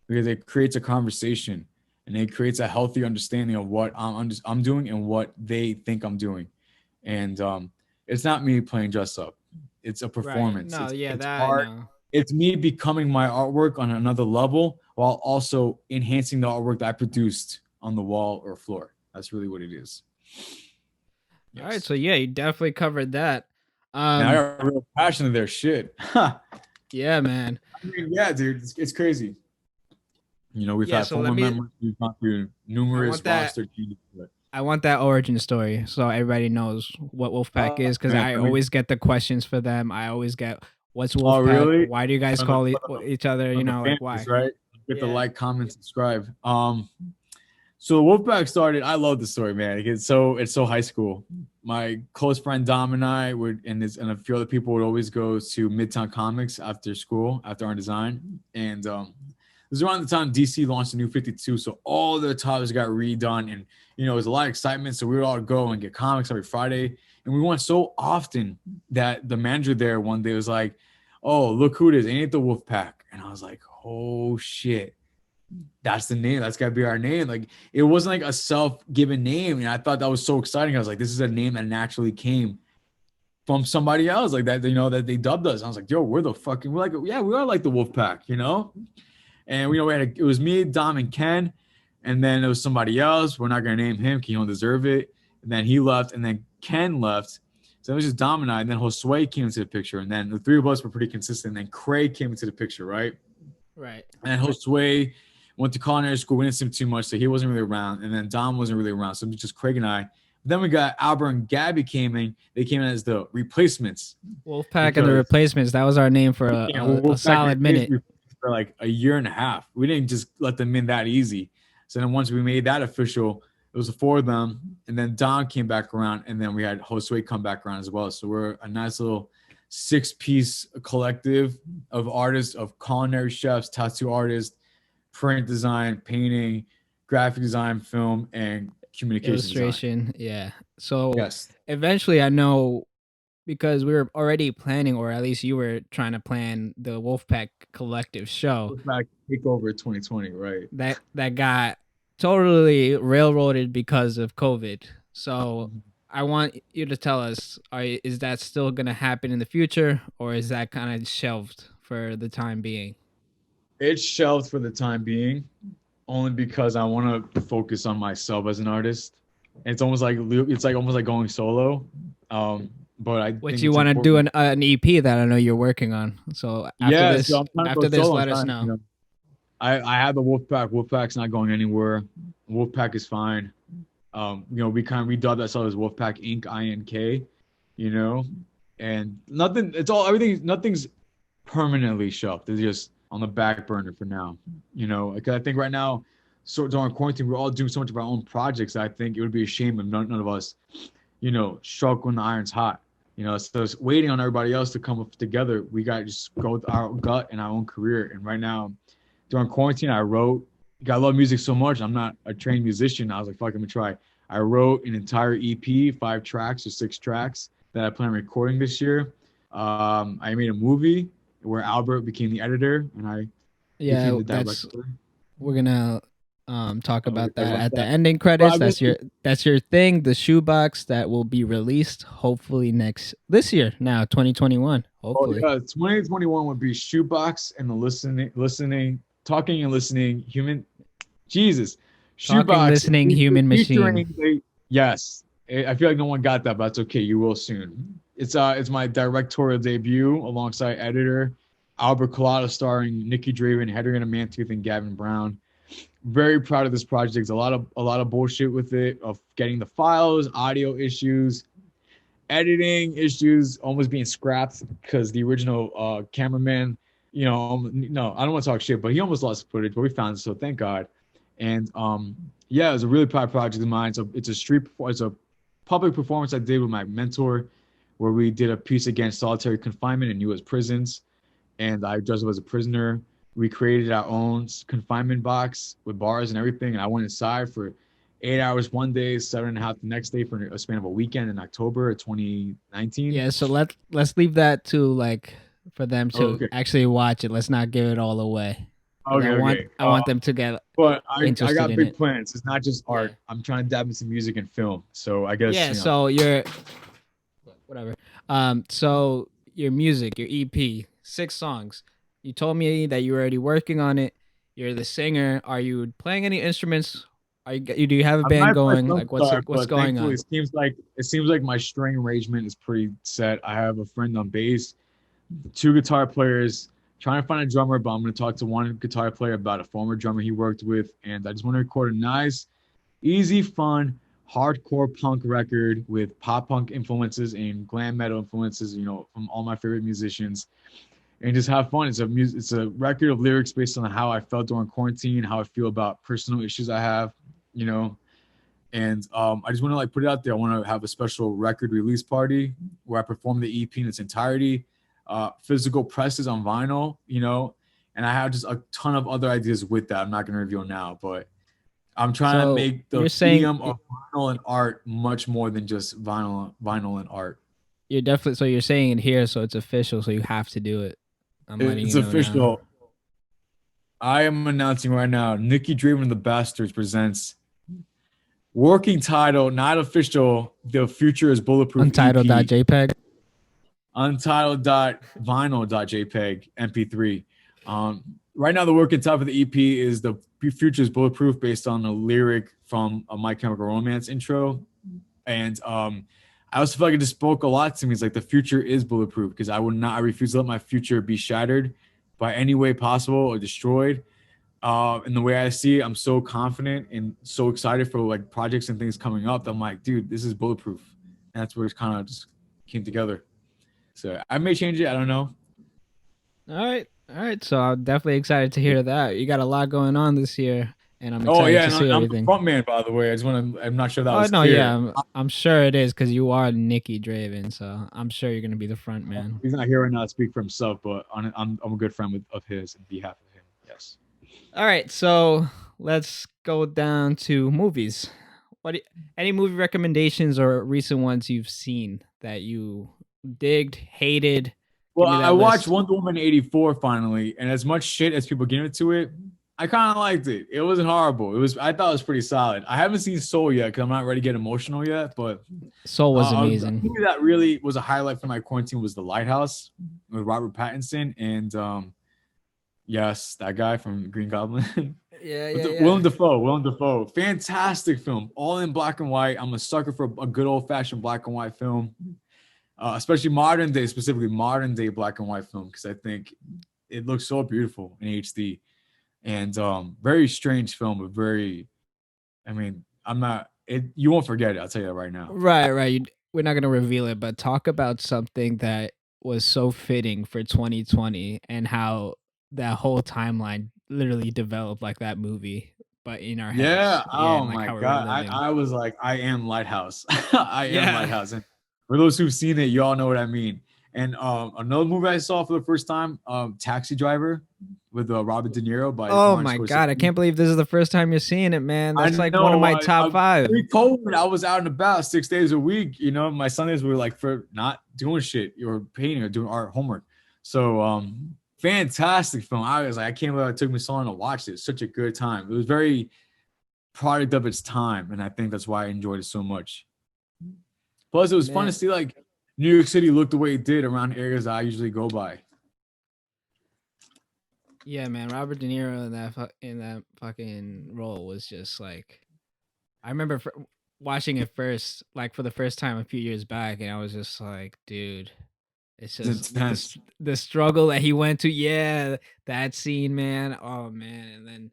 because it creates a conversation and it creates a healthy understanding of what I'm doing and what they think I'm doing. And it's not me playing dress up. It's a right. performance. No, It's yeah, it's that I art. know. It's me becoming my artwork on another level while also enhancing the artwork that I produced on the wall or floor. That's really what it is. All right, Yes. so yeah, you definitely covered that. And I Um, got real passionate there. Shit. I yeah, man. mean, yeah, dude, it's crazy. We've Yeah, had so let former me. members. We've gone through I numerous want that. roster changes. But, I want that origin story so everybody knows what Wolfpack is because man, I I mean, always get the questions for them. I always get what's oh, Wolfpack? really? Why do you guys One of call the, one of each other? the, one of the Like fan base, why? right? Get the Yeah. like, comment, subscribe. So the Wolfpack started. I love the story, man. It's so high school. My close friend Dom and I would, and a few other people would always go to Midtown Comics after school, after our design, and was around the time DC launched the new 52, so all the titles got redone, and it was a lot of excitement. So we would all go and get comics every Friday, and we went so often that the manager there one day was like, "Oh, look who it is! Ain't it the Wolfpack?" And I was like, "Oh shit, that's the name. That's gotta be our name." Like, it wasn't like a self-given name, and I thought that was so exciting. I was like, "This is a name that naturally came from somebody else, like that, that they dubbed us." I was like, "Yo, we're the fucking, we're like, yeah, we are like the Wolfpack." And we had it was me, Dom, and Ken, and then there was somebody else. We're not gonna name him. He don't deserve it. And then he left, and then Ken left. So it was just Dom and I. And then Josue came into the picture, and then the three of us were pretty consistent. And then Craig came into the picture, right? Right. And Josue went to culinary school. We didn't see him too much, so he wasn't really around. And then Dom wasn't really around, so it was just Craig and I. Then we got Albert and Gabby came in. They came in as the replacements. Wolfpack and the Replacements. That was our name for a solid minute. For like a year and a half. We didn't just let them in that easy. So then once we made that official, it was the four of them. And then Don came back around, and then we had Josue come back around as well. So we're a nice little 6-piece collective of artists, of culinary chefs, tattoo artists, print design, painting, graphic design, film, and communication illustration design. Yeah. So yes, eventually, I know, because we were already planning, or at least you were trying to plan, the Wolfpack Collective show. Wolfpack Takeover 2020, right? That got totally railroaded because of COVID. So I want you to tell us: is that still going to happen in the future, or is that kind of shelved for the time being? It's shelved for the time being, only because I want to focus on myself as an artist. And it's almost like going solo. But I think you want to do an EP that I know you're working on. So after this, let us know. I have the Wolfpack. Wolfpack's not going anywhere. Wolfpack is fine. We kind of redubbed ourselves as Wolfpack Inc. INK. And nothing's permanently shelved. It's just on the back burner for now. Because I think right now, so during quarantine, we're all doing so much of our own projects. I think it would be a shame if none of us, struck when the iron's hot. So it's waiting on everybody else to come up together. We got to just go with our gut and our own career. And right now, during quarantine, I wrote. I love music so much. I'm not a trained musician. I was like, fuck, I'm gonna try. I wrote an entire EP, 5 tracks or 6 tracks that I plan on recording this year. I made a movie where Albert became the editor and I became the director. We're gonna talk about that at the ending credits. That's your thing, the shoebox that will be released hopefully this year, now 2021. Hopefully. 2021 would be shoebox and the talking and listening human. Jesus, shoebox, talking, listening human machine. Yes, I feel like no one got that, but that's okay. You will soon. It's my directorial debut alongside editor Albert Collado, starring Nicky Draven, Hedrigan Mantooth, and Gavin Brown. Very proud of this project. There's a lot of bullshit with it, of getting the files, audio issues, editing issues, almost being scrapped because the original cameraman, no, I don't want to talk shit, but he almost lost footage, but we found it, so thank God. And yeah, it was a really proud project of mine. So it's a public performance I did with my mentor, where we did a piece against solitary confinement in U.S. prisons, and I dressed up as a prisoner. We created our own confinement box with bars and everything, and I went inside for 8 hours one day, 7.5 the next day, for a span of a weekend in October of 2019. Yeah, so let's leave that to for them to actually watch it. Let's not give it all away. Okay, I want them to get. But I got big plans. It's not just art. Yeah. I'm trying to dab into music and film. So I guess. Yeah. So you're whatever. So your music, your EP, 6 songs. You told me that you're already working on it. You're the singer. Are you playing any instruments? Do you have a band going? What's going on? It seems like my string arrangement is pretty set. I have a friend on bass, 2 guitar players. Trying to find a drummer, but I'm going to talk to one guitar player about a former drummer he worked with, and I just want to record a nice, easy, fun, hardcore punk record with pop punk influences and glam metal influences, from all my favorite musicians, and just have fun. It's a record of lyrics based on how I felt during quarantine, how I feel about personal issues I have, and I just want to put it out there. I want to have a special record release party where I perform the EP in its entirety. Physical presses on vinyl, and I have just a ton of other ideas with that. I'm not going to reveal now, but I'm trying to So make the you're saying medium of vinyl and art much more than just vinyl and art. you're definitely so you're saying it here, so it's official, so you have to do it. I'm letting you It's know now. official. I am announcing right now, Nicky Draven and the Bastards presents working title, not official. The Future is Bulletproof EP. Untitled.jpg. Untitled.vinyl.jpg MP3. Right now, the working title for the EP is The Future is Bulletproof, based on a lyric from a My Chemical Romance intro. And I also feel like it just spoke a lot to me. It's like the future is bulletproof, because I refuse to let my future be shattered by any way possible or destroyed. And the way I see it, I'm so confident and so excited for like projects and things coming up. That I'm like, dude, this is bulletproof. And that's where it kind of just came together. So I may change it. I don't know. All right. So I'm definitely excited to hear that. You got a lot going on this year, and I'm Oh excited yeah, to and see I'm the everything. front man, by the way. I'm not sure that Oh was no, yeah, clear. I'm sure it is because you are Nicky Draven, so I'm sure you're gonna be the front man. He's not here right now to speak for himself, but I'm a good friend of his and behalf of him. Yes. All right, so let's go down to movies. Any movie recommendations or recent ones you've seen that you digged, hated? Well, Give me I that watched list. Wonder Woman 84 finally, and as much shit as people give it to it, I kind of liked it. It wasn't horrible. I thought it was pretty solid. I haven't seen Soul yet because I'm not ready to get emotional yet, but Soul was a amazing. movie that really was a highlight for my quarantine was The Lighthouse with Robert Pattinson and yes, that guy from Green Goblin. Yeah. Willem Dafoe. Fantastic film, all in black and white. I'm a sucker for a good old fashioned black and white film, especially modern day, specifically modern day black and white film, because I think it looks so beautiful in HD. And very strange film, but very. I mean, I'm not. You won't forget it. I'll tell you that right now. Right. We're not gonna reveal it, but talk about something that was so fitting for 2020 and how that whole timeline literally developed like that movie, but in our Yeah. heads. Yeah, Oh and like my how we're God. reliving. I was like, I am Lighthouse. I am Yeah. Lighthouse. And for those who've seen it, you all know what I mean. And another movie I saw for the first time, Taxi Driver with Robert De Niro by Oh Martin my Scorsese. god, I can't believe this is the first time you're seeing it, man. I That's like one of know. my top 5. Pre-COVID, I was out and about 6 days a week. You know, my Sundays were like for not doing shit or painting or doing art homework. So, fantastic film. I was like, I can't believe it took me so long to watch it. Such a good time. It was very product of its time, and I think that's why I enjoyed it so much. Plus, it was fun to see like New York City look the way it did around areas I usually go by. Yeah, man, Robert De Niro in that fucking role was just like I remember watching it first, like for the first time a few years back, and I was just like, dude, it's It's just intense. the struggle that he went to. Yeah, that scene, man. Oh man, and then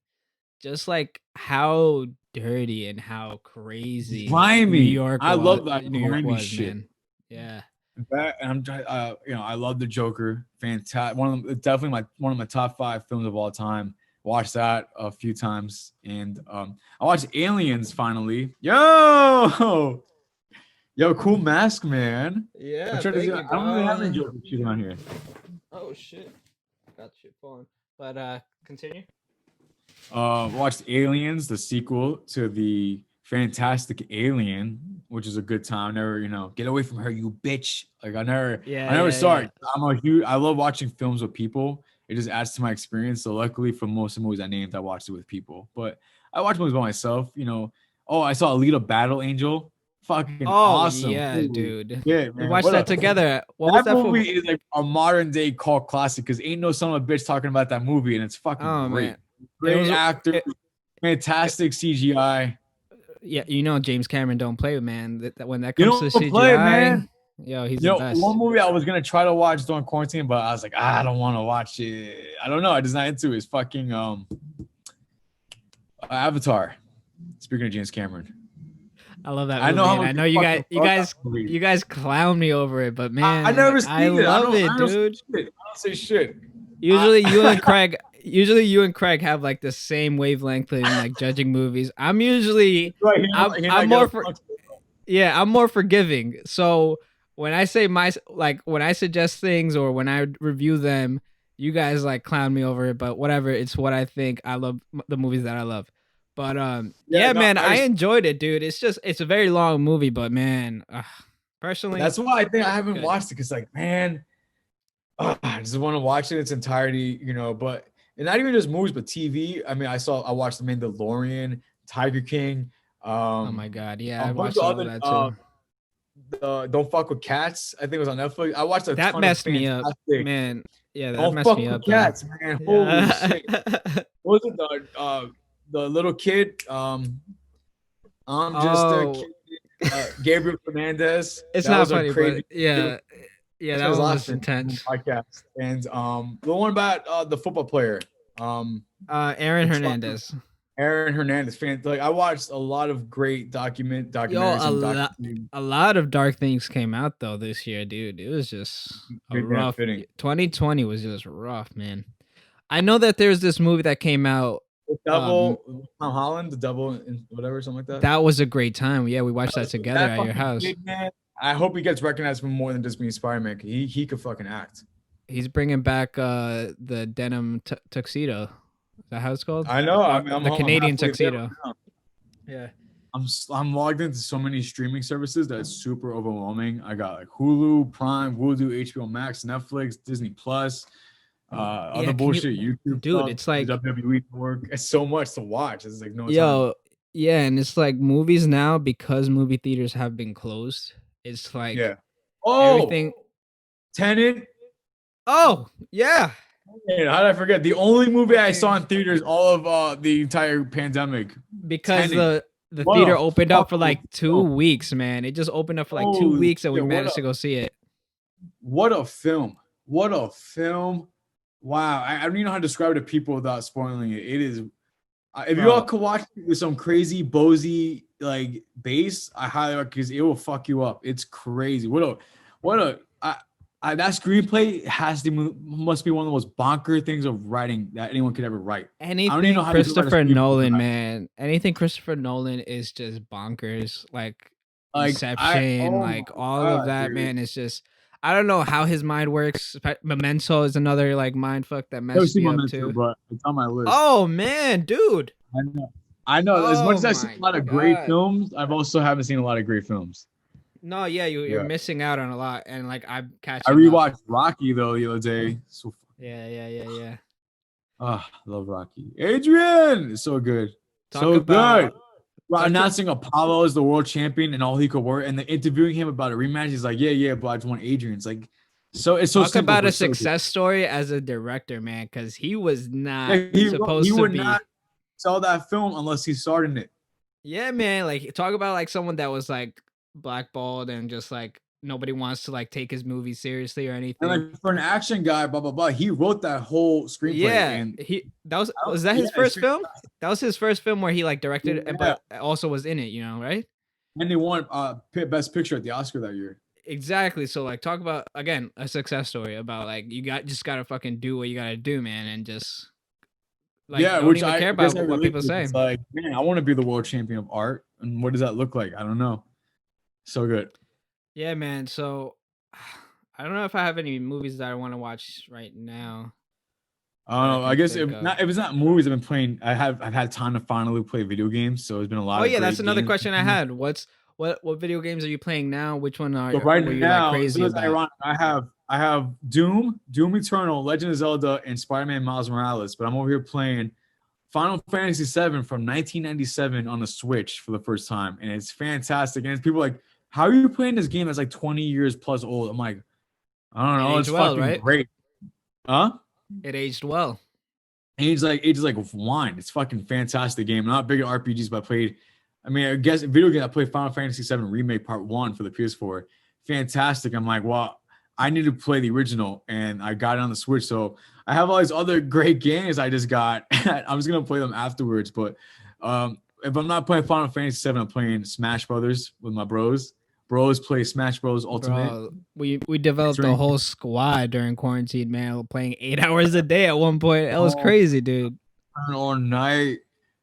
just like how dirty and how crazy Grimy. I love that New York grimy was, shit. man. Yeah. That and I love the Joker. Fantastic. Definitely one of my top 5 films of all time. Watched that a few times, and I watched Aliens finally. Yo, cool mask, man. Yeah, I'm trying to see. thank I you, don't really have any dog. Joker shit on here. Oh shit. Got shit falling. But continue. Watched Aliens, the sequel to the Fantastic Alien, which is a good time. Never, get away from her, you bitch. Like I never saw it. I love watching films with people. It just adds to my experience. So luckily for most of the movies I named, I watched it with people. But I watch movies by myself, Oh, I saw Alita Battle Angel. Fucking Oh awesome. yeah, Holy dude. shit, We man. watched that together. What was That that for? movie is like a modern day cult classic because ain't no son of a bitch talking about that movie, and it's fucking Oh man. great. Great actors, It, fantastic CGI. yeah, James Cameron don't play, man. That when that You comes to don't play, man. CGI, yo, he's the best. One movie I was gonna try to watch during quarantine, but I was like, I don't want to watch it. I don't know. I just not into it. It's fucking Avatar. Speaking of James Cameron, I love that movie. I know how much I know you fucking love that movie. you guys clown me over it, but man, I never I seen it. love it, I don't dude. say shit. I don't say shit. Usually you and Craig have like the same wavelength in like judging movies. I'm usually Right, I'm more for I'm more forgiving. So when I say when I suggest things or when I review them, You guys like clown me over it, but whatever. It's what I think. I love the movies that I love. But Yeah, yeah, no, man, I enjoyed it, dude. It's a very long movie, but man, personally, that's why I think I haven't good. watched it because, like, man, I just want to watch it in its entirety, you know. But and not even just movies, but TV. I mean, I watched The Mandalorian, Tiger King, Oh my um, god, yeah, a I bunch watched of all of other that too. the Don't Fuck with Cats. I think it was on Netflix. I watched a That ton of messed me up, fantastic. man. Yeah, that Don't messed me fuck with up though. cats, man. Holy Yeah. shit. What was it the little kid? I'm just a Oh, kid. Gabriel Fernandez. it's That not was a funny, crazy. but yeah, yeah, That's that his one last was name on the intense. podcast. And the one about the football player, Aaron the truck, Hernandez. Aaron Hernandez. Fan, like I watched a lot of great Yo, documentaries and documentaries. a lot of dark things came out though this year, dude. It was just a Yeah, rough. fitting. 2020 was just rough, man. I know that there's this movie that came out. The Devil, Tom Holland, the Devil, and whatever, something like that. That was a great time. Yeah, we watched that together That at your fucking house. kid, man. I hope he gets recognized for more than just being Spider-Man. He could fucking act. He's bringing back the denim tuxedo. Is that how it's called? I know. I Or mean, the I'm Canadian halfway there tuxedo. right now. Yeah. I'm logged into so many streaming services that it's super overwhelming. I got like Hulu, Prime, Vudu, HBO Max, Netflix, Disney Plus, Yeah, other bullshit, YouTube dude, stuff, it's the like, WWE network. It's so much to watch. It's like no time. yo, yeah, and it's like movies now because movie theaters have been closed. It's like Yeah. Oh, everything. Tenet. Oh, yeah. Man, how did I forget? The only movie I saw in theaters all of the entire pandemic. Because Tenet. the What theater a opened up for fucking like 2 film. weeks, man. It just opened up for like 2 Holy weeks and we shit, managed to go see it. what a film. What a film. Wow. I don't even know how to describe it to people without spoiling it. It is if you all Bro, could watch it with some crazy Bowie like bass, I highly recommend because it will fuck you up. It's crazy. That screenplay must be one of the most bonker things of writing that anyone could ever write. I don't even know anything how to write a Christopher screenplay for Nolan, that. man. Anything Christopher Nolan is just bonkers. Like Like Inception, oh my like all of god, that, dude. man. It's just I don't know how his mind works. Memento is another like mind fuck that Never messed seen me up Memento, too. but it's on my list. Oh man, dude. I know. I know. As much Oh as I've seen my a lot of great god. films, I've also haven't seen a lot of great films. No, yeah, you're Yeah. missing out on a lot, and like I'm I catching up. rewatched Rocky though the other day. So Yeah, yeah, yeah, yeah. I love Rocky. Adrian is so good. Talk So good. about talk to Announcing Apollo as the world champion and all he could work, and then interviewing him about a rematch. He's like, yeah, but I just want Adrian. It's like, so it's so talk simple, about a but so good. success story as a director, man, because he was not Yeah, he supposed to would be. not sell that film unless he starred in it. Yeah, man. Like talk about like someone that was like blackballed and just like nobody wants to like take his movie seriously or And anything. like for an action guy, blah blah blah, he wrote that whole screenplay. Yeah, And he that was that his first film? That was his first film where he like directed and yeah, but also was in it, right? and they won best picture at the Oscar that year. Exactly. So like talk about again a success story about like you just gotta fucking do what you gotta do, man, and just like Yeah, don't which even I care guess about I what relate people to. say. It's like, man, I want to be the world champion of art, and what does that look like? I don't know. So good. Yeah, man. So I don't know if I have any movies that I want to watch right now I that I don't know. I can guess think of. if it's not movies, I've been playing. I've had time to finally play video games, so there's been a Oh lot of yeah, that's great another games. question I had. What video games are you playing now? Which one So are right were you like now, crazy so it's about? ironic. I have Doom Eternal, Legend of Zelda, and Spider-Man Miles Morales, but I'm over here playing Final Fantasy VII from 1997 on the Switch for the first time, and it's fantastic. And it's people like, how are you playing this game that's like 20 years plus old? I'm like, I don't It know, it's aged well, fucking right? great, huh? It aged well. Ages like wine. It's fucking fantastic game. I'm not big at RPGs, but I played. I mean, I guess video game. I played Final Fantasy VII Remake Part One for the PS4. Fantastic. I'm like, well, I need to play the original, and I got it on the Switch. So I have all these other great games I just got. I'm just gonna play them afterwards. But if I'm not playing Final Fantasy VII, I'm playing Smash Brothers with my bros. Bros play Smash Bros Ultimate. Bro, we developed a Drink whole squad during quarantine, man. Playing 8 hours a day at one point. That was all crazy, dude. all night.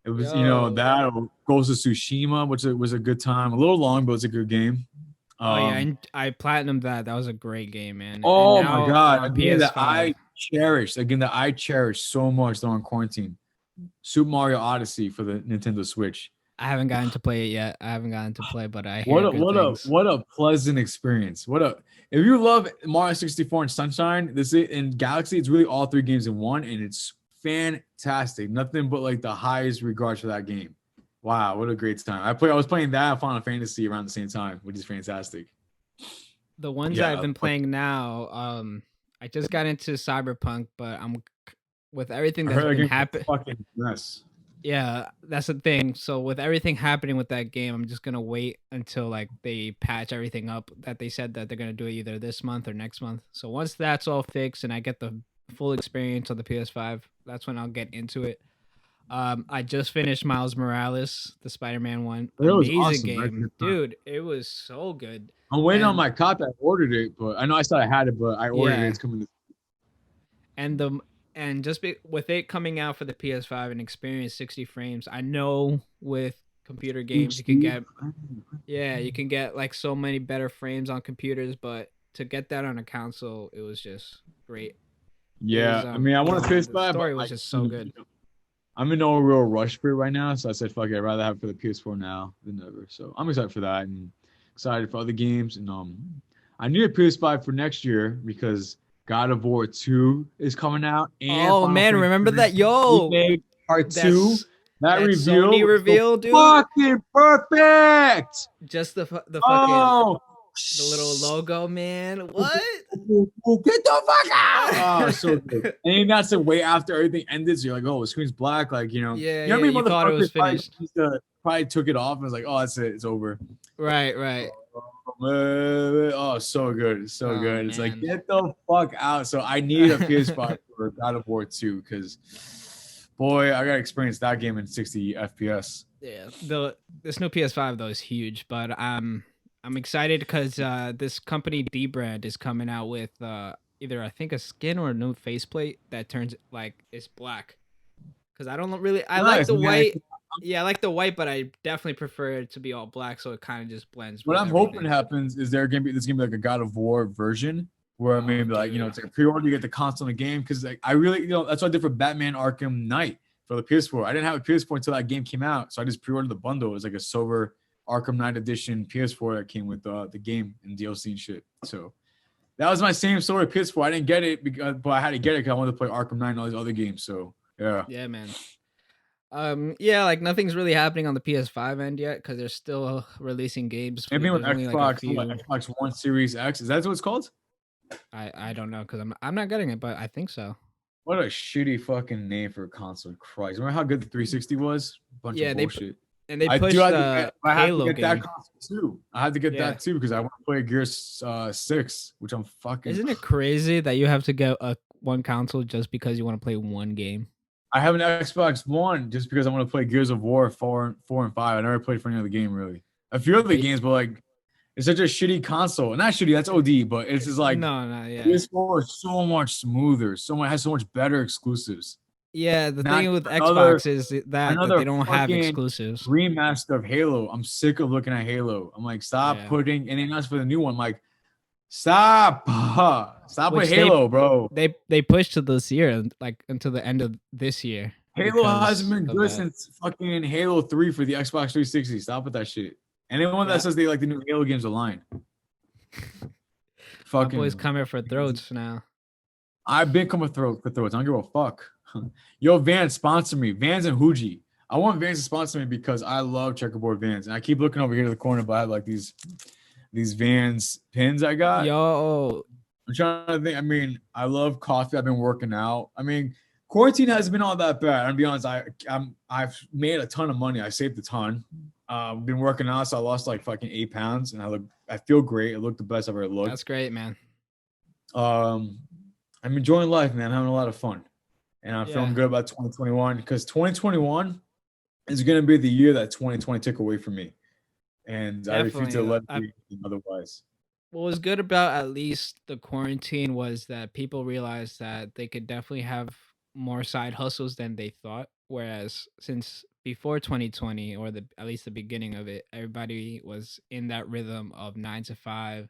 It was, Yo. that Ghost of Tsushima, which was a good time. A little long, but it's a good game. Oh yeah, Um, and I platinumed that. That was a great game, man. And oh my now god, a on game that I PS5. cherish, a game that I cherish so much during quarantine. Super Mario Odyssey for the Nintendo Switch. I haven't gotten to play it yet. I haven't gotten to play, but I What hear a good what a things. what a pleasant experience. What a if you love Mario 64 and Sunshine, this is in Galaxy, it's really all three games in one, and it's fantastic. Nothing but like the highest regards for that game. Wow, what a great time. I was playing that and Final Fantasy around the same time, which is fantastic. The ones I've Yeah. been playing now, I just got into Cyberpunk, but with everything I that's heard that been game was a happening. fucking mess. Yeah, that's the thing. So with everything happening with that game, I'm just gonna wait until like they patch everything up. That they said that they're gonna do it either this month or next month. So once that's all fixed and I get the full experience on the PS5, that's when I'll get into it. I just finished Miles Morales, the Spider-Man one. It was Amazing awesome. I had a game, good time. dude. It was so good. I'm waiting on And my copy. I ordered it, but I know I said I had it, but I ordered it. yeah, It's coming this and the and with it coming out for the PS5 and experience 60 frames, I know with computer games you can HD. get, yeah, you can get like so many better frames on computers, but to get that on a console, it was just great. It was Yeah, I mean, I want to the PS5, but story was like, just so good. I'm in no real rush for it right now. So I said, fuck it, I'd rather have it for the PS4 now than ever. So I'm excited for that and excited for other games. And I need a PS5 for next year because God of War 2 is coming out and Oh Final man, Fantasy remember that? 7 Yo, Remake Part 2. that's That that reveal Sony was so reveal, dude. fucking perfect. Just the fucking Oh, the little logo, man. What? get the fuck out! Oh, so good. And then that's the way after everything ended. So you're like, oh, the screen's black. Like, Yeah, you know yeah. what I mean? You thought it was Motherfuckers finished. probably took it off and was like, oh, that's it. It's over. Right, right. Oh, man. Oh, so good. So Oh good. It's like, man. get the fuck out. So I need a PS5 for God of War 2 because, boy, I got to experience that game in 60 FPS. Yeah. This new PS5 though is huge, but I'm excited because this company D brand is coming out with either I think a skin or a new faceplate that turns like it's black. Because I like Nice, the man. white. Yeah, I like the white, but I definitely prefer it to be all black, so it kind of just blends What with I'm hoping everything. happens is there's gonna be like a God of War version where Oh, maybe like dude. it's like a pre-order, you get the console in the game because like I really that's what I did for Batman Arkham Knight for the PS4. I didn't have a PS4 until that game came out, so I just pre-ordered the bundle. It was like a silver Arkham Knight edition PS4 that came with the game and DLC and shit. So that was my same story with PS4. I didn't get it but I had to get it because I wanted to play Arkham Knight and all these other games. So yeah. Yeah, man. Yeah, like nothing's really happening on the PS5 end yet because they're still releasing games. Maybe with There's only like a Xbox, what, few. Xbox One Series X. Is that what it's called? I don't know because I'm not getting it, but I think so. What a shitty fucking name for a console. Christ. Remember how good the 360 was? Bunch of Yeah, bullshit. they I do pushed have to the get I have to Halo get that game. console too. I have to get Yeah, that too because I want to play Gears 6, which I'm fucking isn't it crazy that you have to get a one console just because you want to play one game? I have an Xbox One just because I want to play Gears of War 4 and 5. I never played for any other game really. A few other But games, but like it's such a shitty console. Not shitty, that's OD, but it's just like no, no, yeah. PS4 is so much smoother, has so much better exclusives. Yeah, the Not thing with another Xbox is that they another don't have fucking exclusives. remaster of Halo. I'm sick of looking at Halo. I'm like, stop Yeah. putting, and then that's for the new one. I'm like, stop, stop with Which Halo, bro. they pushed to this year, like until the end of this year Halo hasn't because been of good that. since fucking Halo 3 for the Xbox 360. Stop with that shit. Anyone that Yeah, says they like the new Halo games are lying. my boys Fucking, come here for throats now. I've been coming for throats. I don't give a fuck. Yo, Vans, sponsor me. Vans and Huji. I want Vans to sponsor me because I love checkerboard Vans. And I keep looking over here to the corner, but I have like these Vans pins I got. Yo, I'm trying to think. I mean, I love coffee. I've been working out. I mean, quarantine hasn't been all that bad. I'm gonna be honest. I've made a ton of money. I saved a ton. Been working out, so I lost like fucking 8 pounds, and I feel great. I look the best I've ever looked. that's great, man. I'm enjoying life, man. I'm having a lot of fun, and I'm feeling Yeah, good about 2021 because 2021 is gonna be the year that 2020 took away from me, and I refuse to definitely. let it be otherwise. What was good about at least the quarantine was that people realized that they could definitely have more side hustles than they thought. Whereas since before 2020, or at least the beginning of it, everybody was in that rhythm of 9 to 5,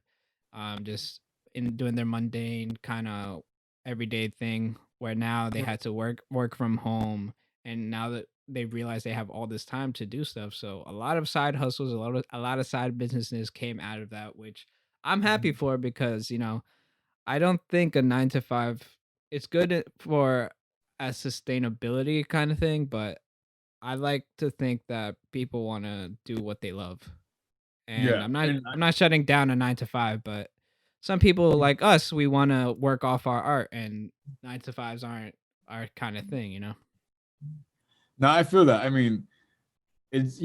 just in doing their mundane kind of everyday thing where now they had to work from home, and now that they realize they have all this time to do stuff. So a lot of side hustles, a lot of side businesses came out of that, which I'm happy for because, I don't think a 9 to 5, it's good for a sustainability kind of thing, but I like to think that people want to do what they love. And Yeah, I'm not and I'm not shutting down a 9 to 5, but some people like us, we want to work off our art, and 9 to 5s aren't our kind of thing. now I feel that. I mean, it's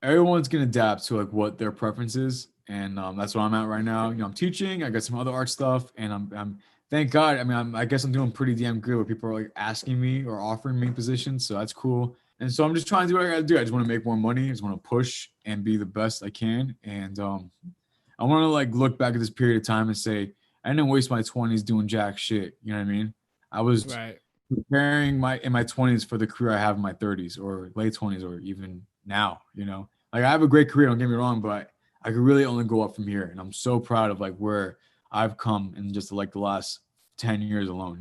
everyone's gonna adapt to like what their preference is, and that's what I'm at right now. I'm teaching. I got some other art stuff, and I'm thank God. I mean, I guess I'm doing pretty damn good. Where people are like asking me or offering me positions, so that's cool. And so I'm just trying to do what I gotta do. I just want to make more money. I just want to push and be the best I can. And I want to like look back at this period of time and say I didn't waste my 20s doing jack shit. You know what I mean? I was Right. preparing in my 20s for the career I have in my 30s or late 20s or even now. Like I have a great career. Don't get me wrong, but I could really only go up from here. And I'm so proud of like where I've come in just like the last 10 years alone.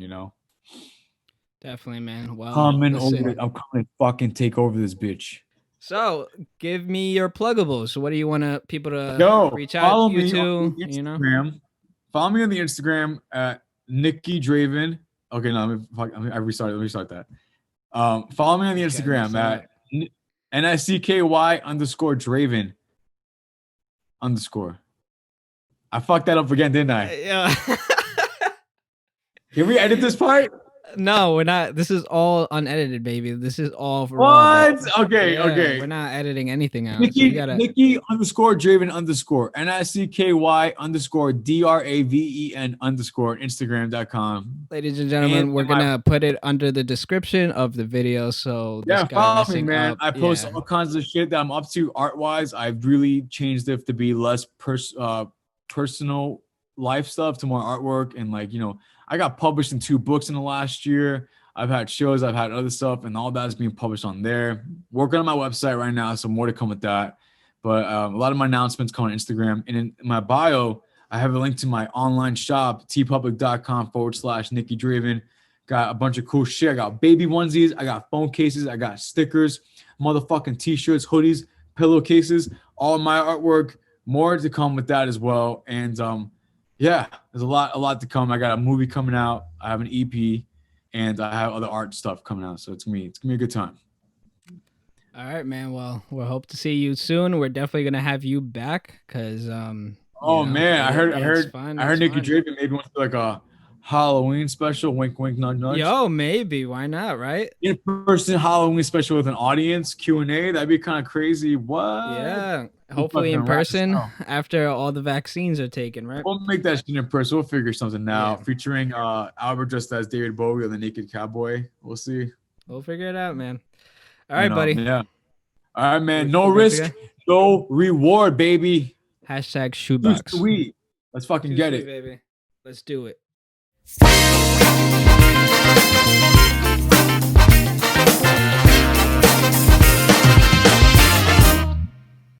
Definitely, man. Well, Coming over, listen. I'm coming to fucking take over this bitch. So, give me your pluggables. What do you want people to Yo, reach out to follow you me on to? the Instagram. Follow me on the Instagram at Nicky Draven. Okay, no, I restarted. Let me restart that. Follow me on the Just getting Instagram set at up. NICKY_Draven_. I fucked that up again, didn't I? Yeah. Can we edit this part? No, we're not. This is all unedited, baby. This is all raw. What? Okay, Yeah, okay. we're not editing anything out. So you gotta, Nicky_Draven_ NICKY_DRAVEN_ Instagram.com. ladies and And gentlemen, we're my gonna put it under the description of the video. So this yeah, guy follow me, messing man. up. I post Yeah. all kinds of shit that I'm up to art wise. I've really changed it to be less personal life stuff to more artwork. And like, I got published in 2 books in the last year. I've had shows, I've had other stuff, and all that is being published on there. Working on my website right now, so more to come with that. But a lot of my announcements come on Instagram. And in my bio, I have a link to my online shop, tpublic.com/Nicky Draven. Got a bunch of cool shit. I got baby onesies. I got phone cases. I got stickers, motherfucking t-shirts, hoodies, pillowcases, all my artwork. More to come with that as well. And yeah, there's a lot to come. I got a movie coming out. I have an EP, and I have other art stuff coming out. So it's gonna be a good time. All right, man. Well, we'll hope to see you soon. We're definitely gonna have you back because Oh man, it's fun. I It's heard Nicky fun. Draven maybe wants to do like a Halloween special. Wink, wink, nudge, nudge. Yo, maybe. Why not? Right? In-person Halloween special with an audience Q&A. That'd be kind of crazy. What? Yeah. We Hopefully fucking in rap as person hell. after all the vaccines are taken, right? We'll make that shit in person. We'll figure something Yeah. out. Featuring Albert dressed as David Bowie or the Naked Cowboy. We'll see. We'll figure it out, man. All right, buddy. Yeah. All right, man. We No good to risk, go? no reward, baby. Hashtag Too shoebox. sweet. Let's fucking Too get sweet, it. baby. Let's do it.